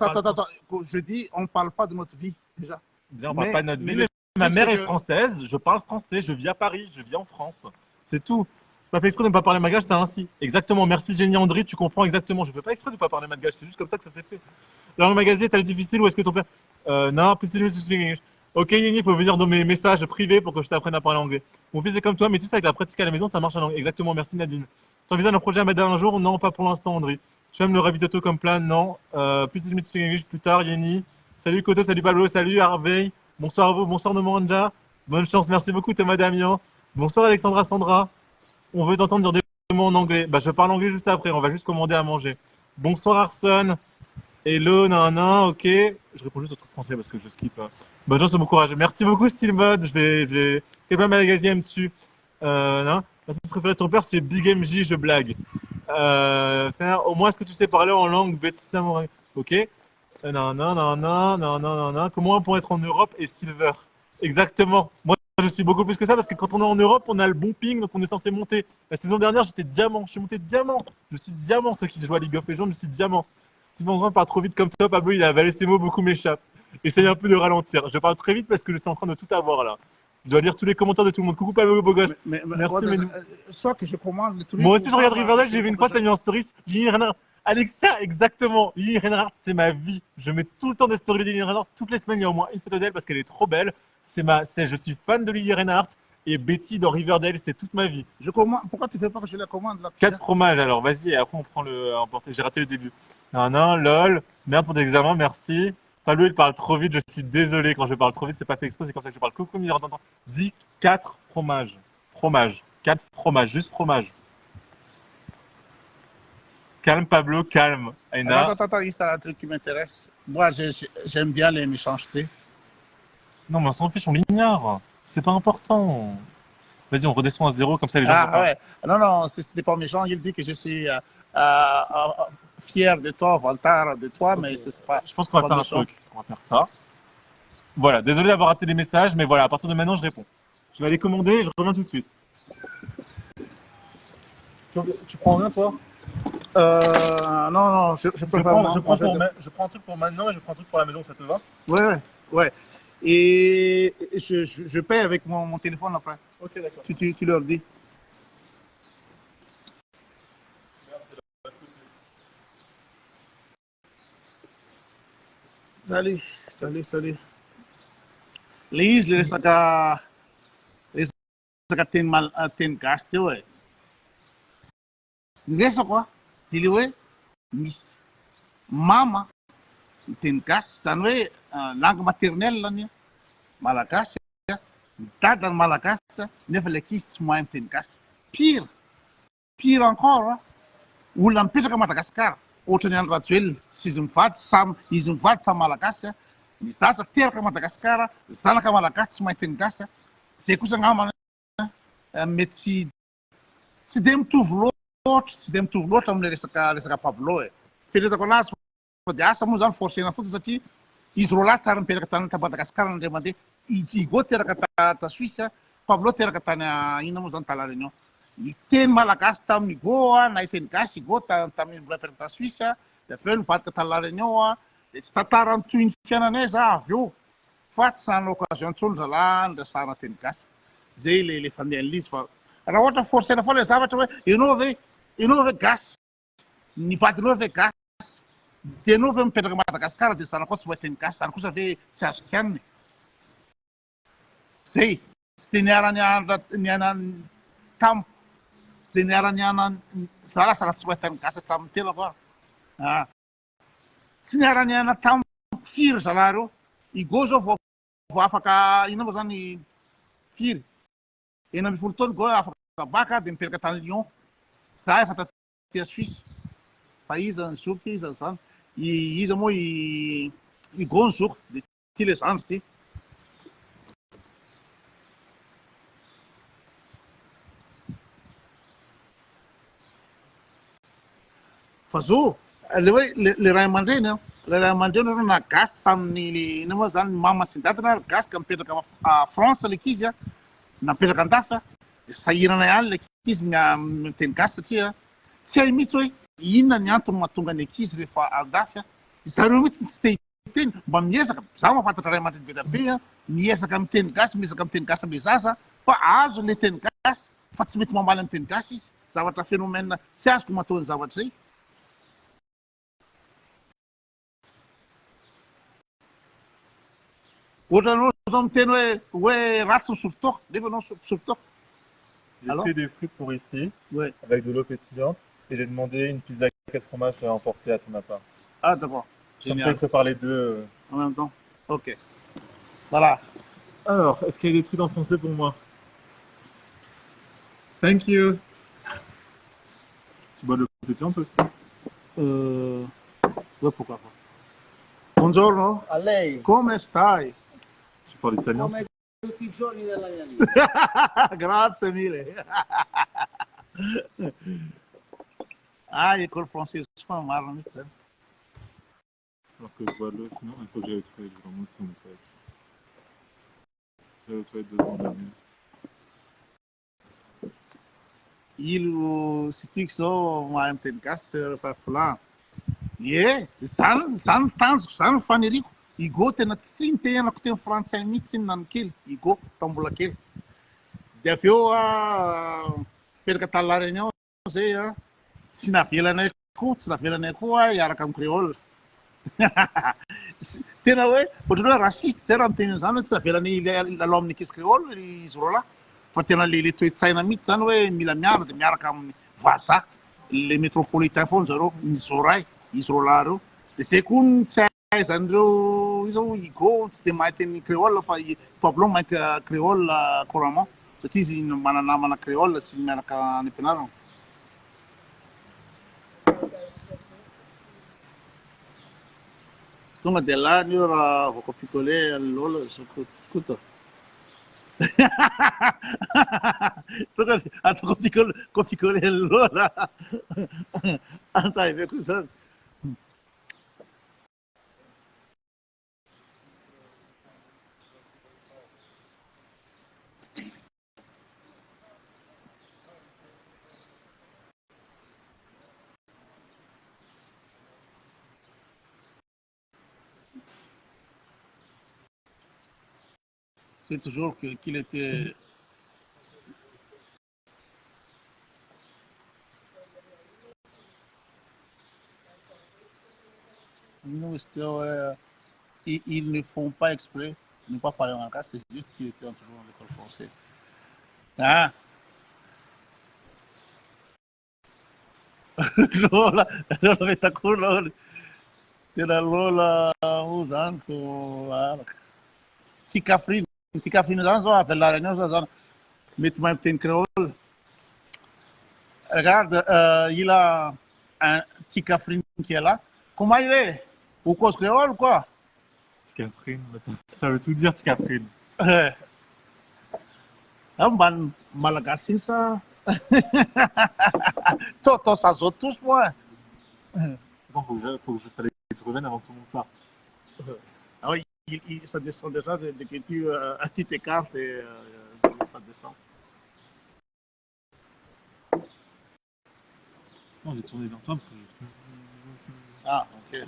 Je dis, on ne parle pas de notre vie, déjà. Déjà, on ne parle pas de notre vie. Ma mère est française, je parle français, je vis à Paris, je vis en France. C'est tout. Je pas fait exprès de ne pas parler malgache, c'est ainsi. Exactement. Merci Jenny Andry, tu comprends exactement. Je ne fais pas exprès de ne pas parler malgache, c'est juste comme ça que ça s'est fait. La langue magazine, t'as le difficile ou est-ce que ton père. Non, please to speak English. Ok, Yenny, il faut venir dans mes messages privés pour que je t'apprenne à parler anglais. Mon fils est comme toi, mais tu sais, avec la pratique à la maison, ça marche en anglais. Exactement, merci Nadine. Tu envisages un projet à Madame un jour? Non, pas pour l'instant, André. Tu aimes le ravitoto comme plan? Non. Please to speak English plus tard, Yenny. Salut Koto, salut Pablo, salut Harvey. Bonsoir à vous, bonsoir Nomoranja. Bonne chance, merci beaucoup Thomas Damian. Bonsoir Alexandra Sandra. On veut t'entendre dire des mots en anglais. Bah, je parle anglais juste après, on va juste commander à manger. Bonsoir Arson. Hello, nan, ok. Je réponds juste au truc français parce que je skip. Bonne chance, bon courage. Merci beaucoup, Steelmod. Je vais. Quel plein magazine dessus. Non. Ma série préférée de ton père, c'est Big MJ, je blague. Au moins, est-ce que tu sais parler en langue Betty Samurai? Ok. Non. Comment on pourrait être en Europe et Silver? Exactement. Moi, je suis beaucoup plus que ça parce que quand on est en Europe, on a le bon ping, donc on est censé monter. La saison dernière, j'étais diamant. Je suis monté diamant. Je suis diamant, ceux qui jouent à League of Legends, je suis diamant. Si mon part trop vite comme toi, Pablo, il a avalé ses mots, beaucoup m'échappent. Essaye un peu de ralentir. Je parle très vite parce que je suis en train de tout avoir là. Je dois lire tous les commentaires de tout le monde. Coucou Pablo, beau gosse. Merci, mais soit que je commande le truc. Moi aussi, je regarde Riverdale, j'ai vu une fois, t'as mis en stories Lily Reinhardt. Alexia, exactement. Lily Reinhardt, c'est ma vie. Je mets tout le temps des stories de Lily Reinhardt. Toutes les semaines, il y a au moins une photo d'elle parce qu'elle est trop belle. Je suis fan de Lily Reinhardt. Et Betty dans Riverdale, c'est toute ma vie. Je commande. Pourquoi tu fais pas que je la commande là? 4 fromages, alors vas-y, et après on prend le emporté. J'ai raté le début. Non, lol. Merde pour l'examen, merci. Pablo, il parle trop vite, je suis désolé. Quand je parle trop vite, c'est pas fait exprès, c'est comme ça que je parle. Coucou, dis 4 fromages. Fromage. 4 fromages, juste fromage. Calme, Pablo, calme. Aina. Attends, il y a un truc qui m'intéresse. Moi, j'aime bien les méchancetés. Non, mais on s'en fiche, on l'ignore. C'est pas important. Vas-y, on redescend à 0, comme ça les gens. Ah ouais. Non, c'était pas méchant. Il dit que je suis fier de toi, Voltaire, de toi, mais c'est pas. Je pense qu'on va faire un truc. On va faire ça. Voilà, désolé d'avoir raté les messages, mais voilà, à partir de maintenant, je réponds. Je vais aller commander et je reviens tout de suite. Tu prends rien, toi? Non, je prends un truc pour maintenant et je prends un truc pour la maison, ça te va? Ouais. Et je paie avec mon téléphone après. Ok, d'accord. Tu leur dis. Salut. Liz, les saka ten gaste ouais. Ngesa quoi? Diliwe miss mama ten gas sanwe langue maternelle là ni malagasy dadan'ny malagasy nefa le ankizy tsy mahay miteny gasy. Pire encore olona mipetraka Madagasikara ohatrany Andry Rajoelina sy izy mivady samy malagasy ny zaza teraka Madagasikara zanaka malagasy tsy mahay miteny gasy zay kosa angamba mety tsy de mitovy loatra amin'ny resaka Pablo fetretako anazy fa de asa moa zany forcena fotsiny satria izy roa lahy tsara mipetraka ta Madagasikara nandray mandeha igo teraka ta Suisse Pablo teraka tany ina moa zany tala réunion. Iteny malagasy tamin'ny Go a, na iteny gasy Go tamin'ny mbola peraka Suisse a, de avy eo nivadika tala réunion a, de tsy tantarany toy ny fiainanay za avy eo. Fa tsy sanana occasion intsony zalahy nirasana teny gasy. Zay le fandehan'ilay izy fa raha ohatra forcena foana le zavatra hoe ianao ve gasy, nivadinao ve gasy, de anao ve mipetraka Madagasikara de zanako tsy mahay teny gasy, zany kosa ve tsy azo kianiny. Zay tsy de niarany tampo, tsy de niara-niana za lasa raha tsy mahay teny gasy tamin'ny telako a. Tsy niara-niana tampo firy zalahy reo. I Go zao vao afaka ina moa zany firy. 9 taona Go afaka baka de mipetraka tany Lyon. Za efa taty a Suisse. Fa iza ny zoky, iza zany. Iza moa i Go ny zoky, de ty le zandry ty. Fa zo, le hoe le ray aman-dreny a, le ray aman-dreny reo na gasy saminy ina moa zany mama sy ny dadiny gasy ka mipetraka a France le kizy a, na mipetraka an-dafy a, de sahirana ihany le kizy miteny gasy satria tsy hay mihitsy hoe inona ny antony mahatonga ny ankizy rehefa an-dafy a. Zareo mihitsy tsy te hiteny, mba miezaka, za mahafantatra ray aman-dreny be da be a, miezaka miteny gasy am'le zaza, fa azo le teny gasy, fa tsy mety mamaly amin'ny teny gasy izy, zavatra phénomène tsy azoko matao ny zavatra zay. Ohatranao zao miteny hoe ratsy ny sovitoko, nefa anao sovitoko. J'ai pris des fruits pour ici, Ouais. avec de l'eau pétillante, et j'ai demandé une pizza 4 fromages à emporter à ton appart. Ah d'accord, Comme ça, génial. il prépare les deux. En même temps. Ok. Voilà. Alors, est-ce qu'il y a des trucs en français pour moi? Thank you. Tu bois de l'eau pétillante aussi? Ouais, pourquoi pas. Buongiorno. A lei, Come stai? Tu parles italien? come tutti i giorni della mia vita. Grazie mille. Ah, l'école française, je pense marrant, tu sais. Alors que je bois de l'eau, sinon il faut que j'aille aux toilettes. Je vais vraiment aussi aux toilettes. Je vais aux toilettes 2 secondes à Ilo sitik zao mahay miteny gasy fa fulano. Ie, zany tanjoko, zany faniriko. I Go tena tsy nitenenako teny frantsay mihitsy na ny kely. I Go tambola kely. De avy eo mipetraka tany la réunion zay a, tsy navelanay koa hiaraka amin'ny créole. Tena hoe ohatran'ny hoe rasiste zay raha miteny zany, tsy navelany lalao amin'ny ankizy créole izy roa lahy. Fa tena le toe-tsaina mihitsy zany hoe mila miara de miaraka amin'ny vazaha, le métropolitain foana zareo, ny zoray, izy roa lahy reo. De zay koa ny tsy ahaizan'ireo izao i Go tsy de mahay teny créole fa i Pablo mahay créole couramment satria izy manana namana créole sy miaraka any am-pianarana. Tonga de lany io raha vao picolé alola sokoto. Tonga de ataoko picolé alola. Antahibe koa zany. C'est toujours qu'il était. Nous, ils ne font pas exprès de ne pas parler en cas, c'est juste qu'il était toujours dans l'école française. Ah! Lola, vetakuru Lola. Tena Lola uzany ko araka. Tikafrine zany zao avy la réunion zany mety mahay miteny créole. Regarde, il a un Tikafrine qui est là. Comment il est? Ou cause créole ou quoi? Tikafrine, ça veut tout dire Tikafrine. Mban malagasy sa. Toi, ça saute tous, moi. Attends, faut que je fallait que tu reviennes avant que tout le monde parte. Ah oui, ça descend déjà de que tu t'écartes et ça descend. Non, j'ai tourné vers toi parce que Ah, ok.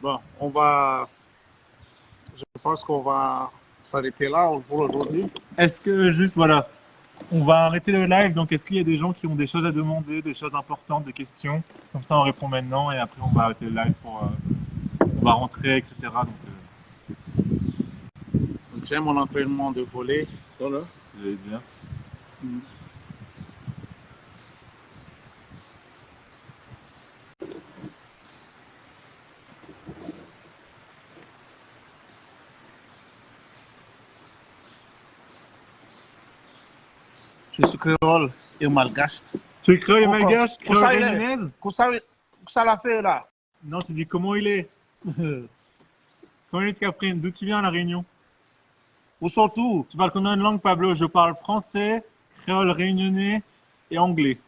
Bon, je pense qu'on va s'arrêter là pour aujourd'hui. Est-ce que juste, voilà, on va arrêter le live, donc est-ce qu'il y a des gens qui ont des choses à demander, des choses importantes, des questions? Comme ça, on répond maintenant et après, on va arrêter le live pour. On va rentrer, etc. Donc, J'aime mon entraînement de volley. Voilà. vous allez dire. Je suis créole et malgache. Tu es créole et Pourquoi? malgache? Où ça, Créole il est? réunionnaise? Où ça l'a fait là? Non, tu dis comment il est? Comment il est, Caprine? D'où tu viens à La Réunion? Ou surtout, Tu parles combien de langues, Pablo? Je parle français, créole réunionnais et anglais.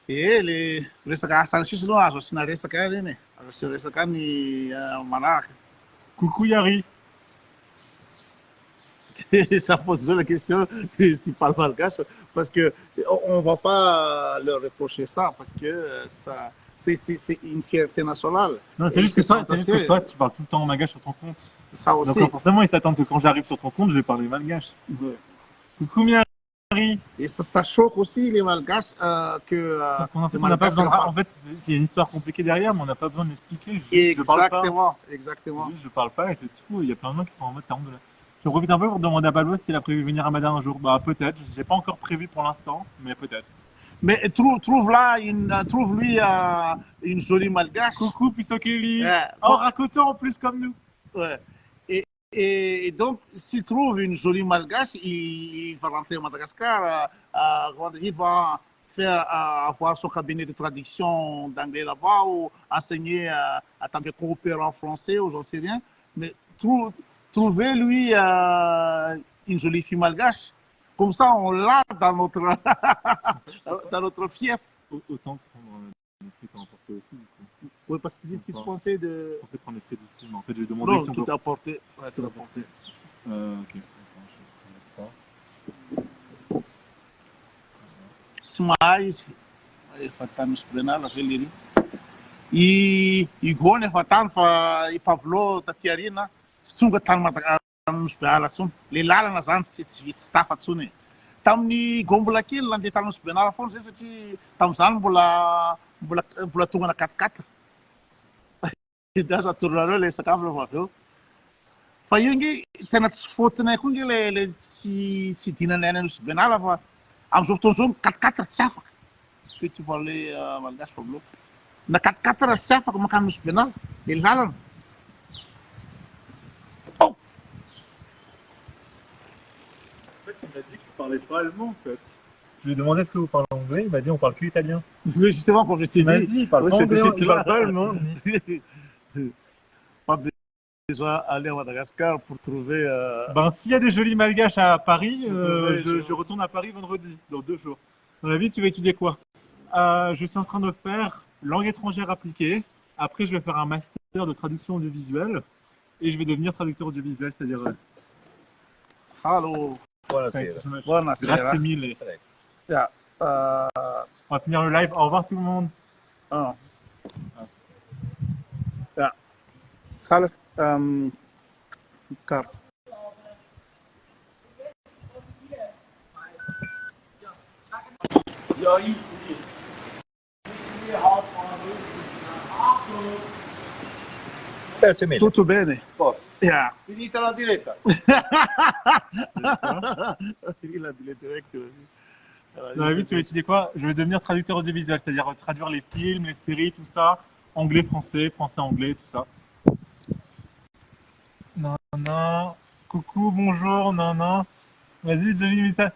ele resaka asa sisy aloha azo asina resaka reny e. Azo asina resaka ny manaraka. Coucou Yari. Ça pose la question si tu parles malgache parce que on va pas leur reprocher ça parce que ça c'est une fierté nationale. Non, Et c'est juste que toi, c'est tu parles tout le temps en malgache sur ton compte. ça aussi. Donc forcément, ils s'attendent que quand j'arrive sur ton compte, je vais parler malgache. Ouais. Coucou Miari. Et ça choque aussi les malgaches que En les fait, on n'a pas malgaches besoin de... parlent. En fait, c'est une histoire compliquée derrière, mais on n'a pas besoin de l'expliquer. Je parle pas. Exactement, exactement. Juste, je parle pas et c'est tout. Il y a plein de gens qui sont en mode t'as honte de la... Je profite un peu pour demander à Pablo s'il a prévu venir à Madrid un jour. Bah peut-être. J'ai pas encore prévu pour l'instant, mais peut-être. Mais trouve lui une jolie malgache. Coucou Pisokeli. Ouais. Oh, Rakoto en plus comme nous. Ouais. Et donc, s'il trouve une jolie malgache, il va rentrer à Madagascar, il va faire avoir son cabinet de traduction d'anglais là-bas ou enseigner en tant que coopérant français ou j'en sais rien. Mais trouver lui une jolie fille malgache, comme ça on l'a dans notre, dans notre fief. Autant prendre des trucs à emporter aussi. Du coup. Oui, parce que tu pensais de. Je pensais prendre des trucs ici, mais en fait j'ai demandé Non, si on tout peut... apporté. Ouais, tout apporté. Ok. Attends, je vais mettre ça. Demais, efa tany Spenala Velery. I Gony efa tany fa i Pavlo taty aoriana tsy tonga tany Spenala tsony. Le lalana zany tsy tafa tsony. Tamin'ny Gô mbola kely nandeha tany Spenala foana zay satria tamin'izany mbola tonga na 4x4. Dasa toronareo le sakafo rehefa avy eo. Fa io nge tena tsy fôtinay koa nge le tsy dinanay any Spenala fa am'izao fotoana zao 4x4 tsy afaka. Que tu parlais malgache Pablo. Na 4x4 tsy afaka makany Spenala. Le lalana. Oh! En fait, il m'a dit que tu parlais pas allemand, en fait. Je lui ai demandé est-ce que vous parlez anglais, il m'a dit on parle que italien. Oui, justement, comme je t'ai Il m'a dit, dit il parle pas anglais, il parle pas allemand. Pas besoin d'aller à Madagascar pour trouver. Ben, s'il y a des jolis malgaches à Paris, Ouais, je retourne à Paris vendredi, dans 2 jours. Dans la vie, tu vas étudier quoi? Je suis en train de faire langue étrangère appliquée. Après, je vais faire un master de traduction audiovisuelle. Et je vais devenir traducteur audiovisuel, c'est-à-dire... Allô. Grazie Buonasera. mille. Yeah. On va finir le live. Au revoir tout le monde. Yeah. Salut. Carte. Tutto bene. Yeah. Finita la diretta. Fini la direct. Dans la vie, tu vas étudier quoi? Je vais devenir traducteur audiovisuel, c'est-à-dire traduire les films, les séries, tout ça. Anglais, français, français, anglais, tout ça. Non, non. Coucou, bonjour, non, non. Vas-y, joli message.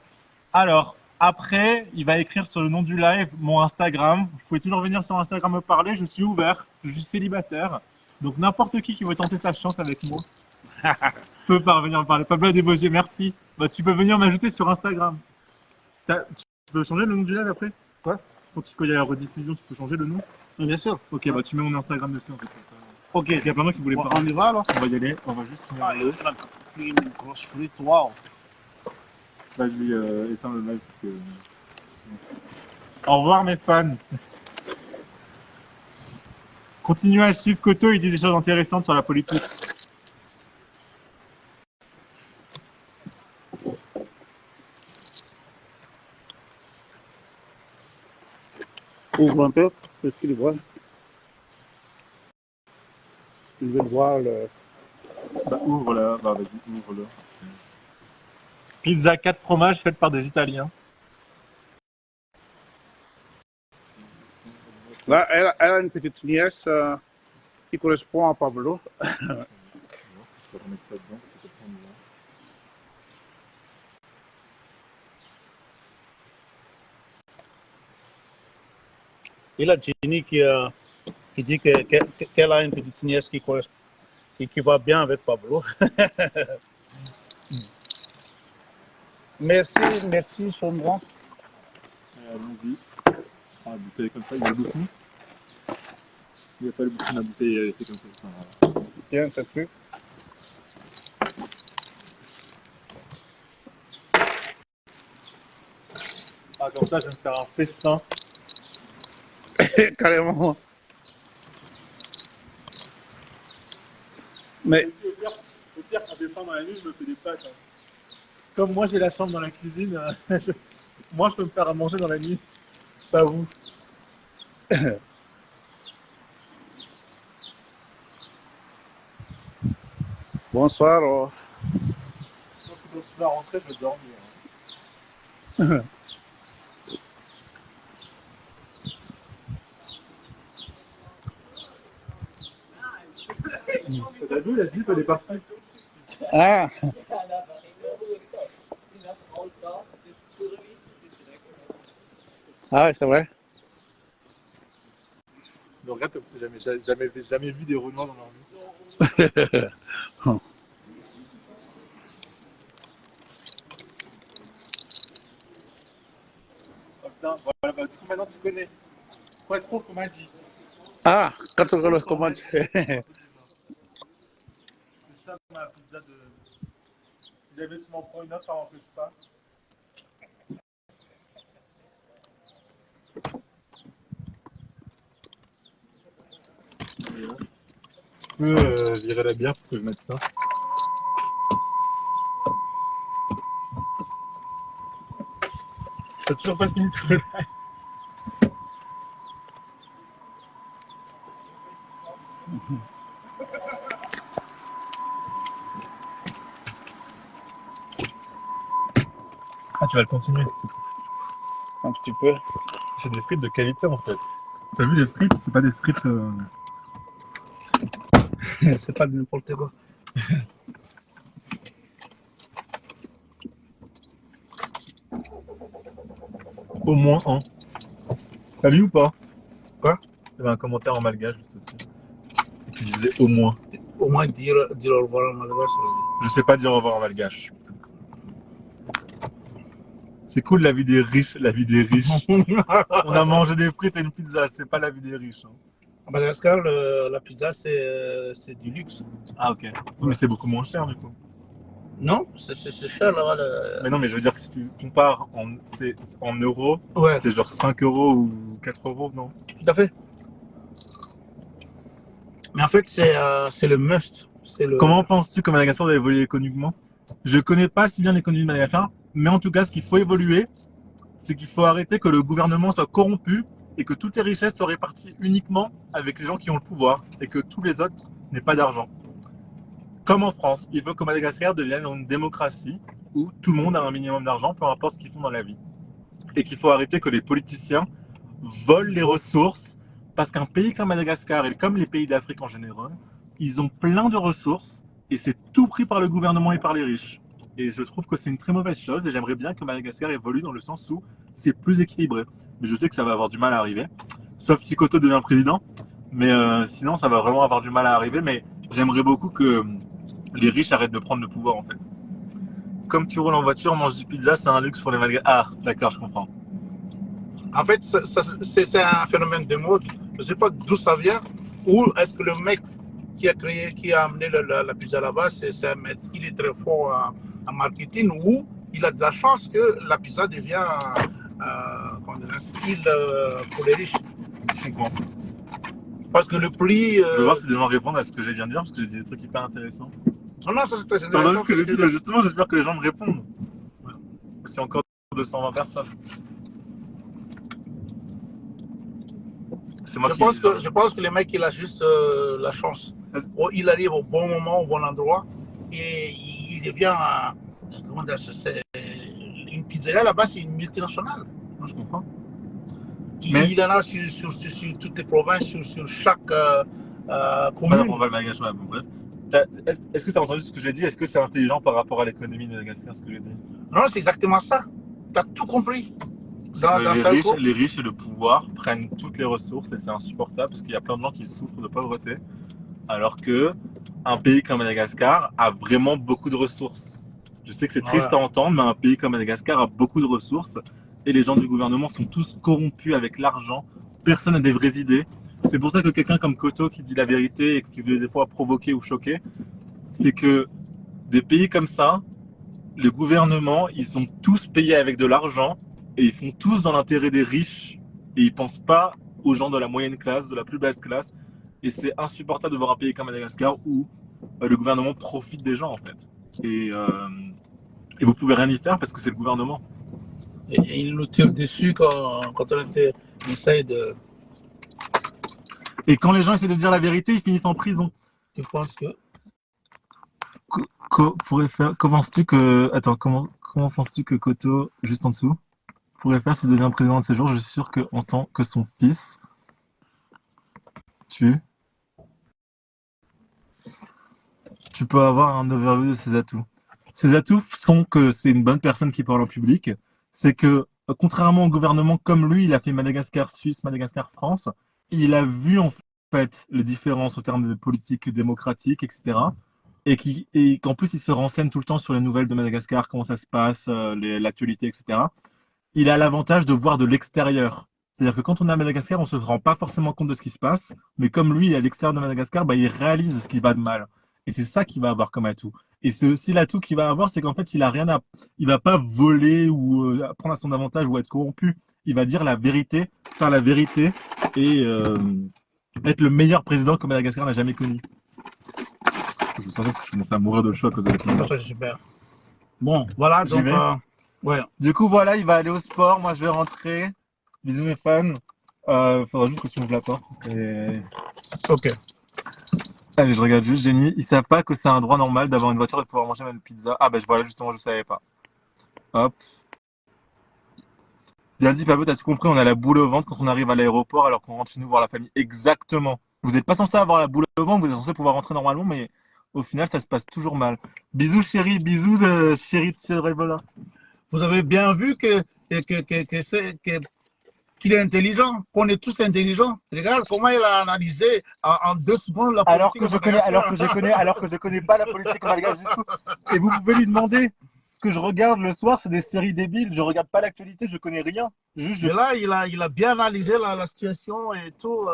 Alors, après, il va écrire sur le nom du live mon Instagram. Vous pouvez toujours venir sur Instagram me parler, je suis ouvert, je suis célibataire. Donc n'importe qui veut tenter sa chance avec moi peut venir me parler. Pablo Desbosiers, merci. Bah, tu peux venir m'ajouter sur Instagram. Tu peux changer le nom du live après? Quoi? Pour qu'il y ait la rediffusion, tu peux changer le nom? Bien sûr. Ok, bah tu mets mon Instagram dessus en fait. Comme ça. Ok. Parce qu'il y a plein de gens qui voulaient Bon, pas. on y va alors. On va y aller, on va juste finir Ah, le. on a pris une grosse frite. Waouh. Vas-y, éteins le live parce que. Au revoir mes fans. Continuez à suivre Koto, il dit des choses intéressantes sur la politique. Ouvre un peu. Est-ce qu'il voit? Je vais voir le. Bah ouvre-le, bah vas-y, ouvre-le. Pizza 4 fromages faite par des Italiens. Là, elle a une petite nièce qui correspond à Pablo. Il a Jenny qui dit qu'elle a une petite nièce qui correspond et qui va bien avec Pablo. Merci, Sombra. Allons-y. Ah, la bouteille comme ça, il y a le bouchon. Il n'y a pas le bouchon de la bouteille, c'est comme ça, c'est pas grave. Tiens, t'as truc. Ah, comme ça, je vais me faire un festin. Carrément. Mais Au pire, quand je descends dans la nuit, je me fais des pâtes. Hein. Comme moi, j'ai la chambre dans la cuisine, moi, je peux me faire à manger dans la nuit. Pas vous. bonsoir. Je pense que quand tu vas rentrer, je vais dormir. Hein. T'as vu, la Jeep, elle est partie. Ah, ah ouais, c'est vrai. Je regarde comme si jamais vu des Renois dans leur vie. Oh, putain, voilà, bah, du coup, maintenant tu connais. Quattro formaggi. Ah, quand on le commande. C'est ça ma pizza de. Si jamais tu m'en prends une autre, ça m'empêche pas. Tu peux virer la bière pour que je mette ça. T'as toujours pas fini de le live. Ah, tu vas le continuer. Un petit peu. C'est des frites de qualité en fait. T'as vu les frites, c'est pas des frites. C'est pas de n'importe quoi. Au moins un. T'as lu ou pas? Quoi? Il y avait un commentaire en malgache juste aussi. Et qui disait au moins. Au moins dire au revoir en malgache. Je sais pas dire au revoir en malgache. C'est cool la vie des riches, la vie des riches. On a mangé des frites et une pizza, c'est pas la vie des riches. Hein. À Madagascar, la pizza, c'est du luxe. Ah ok. Oui, mais c'est beaucoup moins cher du coup. Non, c'est cher là. Mais non, mais je veux dire que si tu compares en euros, Ouais, c'est genre 5 euros ou 4 euros, non? tout à fait. Mais en fait, c'est le must. Comment penses-tu que Madagascar doit évoluer économiquement? Je connais pas si bien l'économie de Madagascar, mais en tout cas, ce qu'il faut évoluer, c'est qu'il faut arrêter que le gouvernement soit corrompu et que toutes les richesses soient réparties uniquement avec les gens qui ont le pouvoir et que tous les autres n'aient pas d'argent. Comme en France, il faut que Madagascar devienne une démocratie où tout le monde a un minimum d'argent, peu importe ce qu'ils font dans la vie. Et qu'il faut arrêter que les politiciens volent les ressources parce qu'un pays comme Madagascar et comme les pays d'Afrique en général, ils ont plein de ressources et c'est tout pris par le gouvernement et par les riches. Et je trouve que c'est une très mauvaise chose et j'aimerais bien que Madagascar évolue dans le sens où c'est plus équilibré. Mais je sais que ça va avoir du mal à arriver, sauf si Koto devient président. Mais sinon, ça va vraiment avoir du mal à arriver. Mais j'aimerais beaucoup que les riches arrêtent de prendre le pouvoir en fait. Comme tu roules en voiture, mange du pizza, c'est un luxe pour les Madagascar. Ah, d'accord, je comprends. En fait, c'est un phénomène de mode. Je ne sais pas d'où ça vient. Ou est-ce que le mec qui a amené la pizza là-bas, c'est un mec, il est très fort en marketing, ou il a de la chance que la pizza devient un style pour les riches. Je comprends. Parce que le prix. Je veux voir si des gens répondent à ce que je viens de dire, parce que j'ai dit des trucs hyper intéressants. Non, ça c'est très T'as entendu intéressant. ce que j'ai dit là, justement, j'espère que les gens me répondent. Parce qu'il y a encore 220 personnes. C'est moi Je pense que le mec, il a juste la chance. Il arrive au bon moment, au bon endroit, et il devient. Comment dire, une pizzeria là-bas, c'est une multinationale. Moi, je comprends. Il en a sur toutes les provinces, sur chaque commune. On va le Madagascar, bon, bref. Est-ce que tu as entendu ce que j'ai dit? Est-ce que c'est intelligent par rapport à l'économie de Madagascar, ce que j'ai dit? Non, c'est exactement ça. Tu as tout compris. Les riches et le pouvoir prennent toutes les ressources et c'est insupportable parce qu'il y a plein de gens qui souffrent de pauvreté. Alors que un pays comme Madagascar a vraiment beaucoup de ressources. Je sais que c'est triste à entendre, mais un pays comme Madagascar a beaucoup de ressources et les gens du gouvernement sont tous corrompus avec l'argent. Personne n'a des vraies idées. C'est pour ça que quelqu'un comme Koto qui dit la vérité et qui veut des fois provoquer ou choquer, c'est que des pays comme ça, les gouvernements, ils sont tous payés avec de l'argent et ils font tous dans l'intérêt des riches et ils pensent pas aux gens de la moyenne classe, de la plus basse classe. Et c'est insupportable de voir un pays comme Madagascar où le gouvernement profite des gens en fait. Et vous pouvez rien y faire parce que c'est le gouvernement. Et il nous tire dessus quand on essaye de. Et quand les gens essaient de dire la vérité, ils finissent en prison. Tu penses que. Penses-tu que. Attends, comment penses-tu que Koto, juste en dessous, pourrait faire s'il devient président de ces jours? Je suis sûr qu'en tant que son fils, tu peux avoir un overview de ses atouts. Ses atouts sont que c'est une bonne personne qui parle en public. C'est que, contrairement au gouvernement, comme lui, il a fait Madagascar-Suisse, Madagascar-France, il a vu en fait les différences en termes de politique démocratique, etc. Et qu'en plus, il se renseigne tout le temps sur les nouvelles de Madagascar, comment ça se passe, l'actualité, etc. Il a l'avantage de voir de l'extérieur. C'est-à-dire que quand on est à Madagascar, on ne se rend pas forcément compte de ce qui se passe, mais comme lui, à l'extérieur de Madagascar, il réalise ce qui va de mal. Et c'est ça qu'il va avoir comme atout. Et c'est aussi l'atout qu'il va avoir, c'est qu'en fait, il va pas voler ou prendre à son avantage ou être corrompu. Il va dire la vérité, faire la vérité et être le meilleur président que Madagascar n'a jamais connu. Je me sentais que je commençais à mourir de choc à cause de la c'est super. Bon, voilà, donc. Ouais. Du coup, voilà, il va aller au sport. Moi, je vais rentrer. Bisous, mes fans. Faudra juste que tu ouvres la porte. Parce que... Ok. Allez, je regarde juste, Jenny. Ils savent pas que c'est un droit normal d'avoir une voiture et de pouvoir manger une pizza. Ah, ben voilà, justement, je savais pas. Hop. Bien dit, Pablo, t'as tout compris. On a la boule au ventre quand on arrive à l'aéroport alors qu'on rentre chez nous voir la famille. Exactement. Vous n'êtes pas censé avoir la boule au ventre, vous êtes censé pouvoir rentrer normalement, mais au final, ça se passe toujours mal. Bisous, chérie. Bisous, chérie de Cerevola. Vous avez bien vu qu'il est intelligent, qu'on est tous intelligents. Regarde comment il a analysé en 2 secondes la politique. Alors que je connais pas la politique malgache du tout. Et vous pouvez lui demander. Ce que je regarde le soir, c'est des séries débiles. Je regarde pas l'actualité, je connais rien. Mais là, il a bien analysé la situation et tout.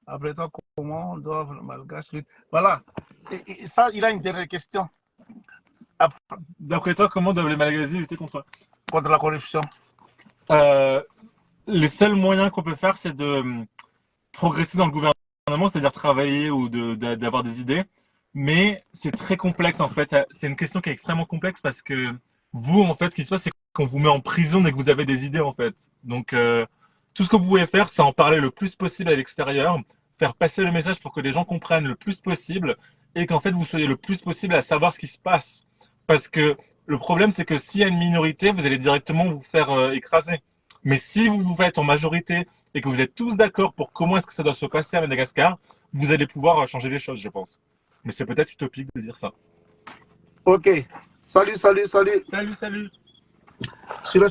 Après tant comment doivent le malgache. Voilà. Et ça, il a une dernière question. D'après toi, comment doivent les Malgaches lutter contre la corruption? Les seuls moyens qu'on peut faire, c'est de progresser dans le gouvernement, c'est-à-dire travailler ou d'avoir des idées. Mais c'est très complexe en fait. C'est une question qui est extrêmement complexe parce que vous, en fait, ce qui se passe, c'est qu'on vous met en prison dès que vous avez des idées en fait. Donc, tout ce que vous pouvez faire, c'est en parler le plus possible à l'extérieur, faire passer le message pour que les gens comprennent le plus possible et qu'en fait, vous soyez le plus possible à savoir ce qui se passe. Parce que le problème, c'est que s'il y a une minorité, vous allez directement vous faire écraser. Mais si vous vous faites en majorité et que vous êtes tous d'accord pour comment est-ce que ça doit se passer à Madagascar, vous allez pouvoir changer les choses, je pense. Mais c'est peut-être utopique de dire ça. Ok. Salut. Salut. Sila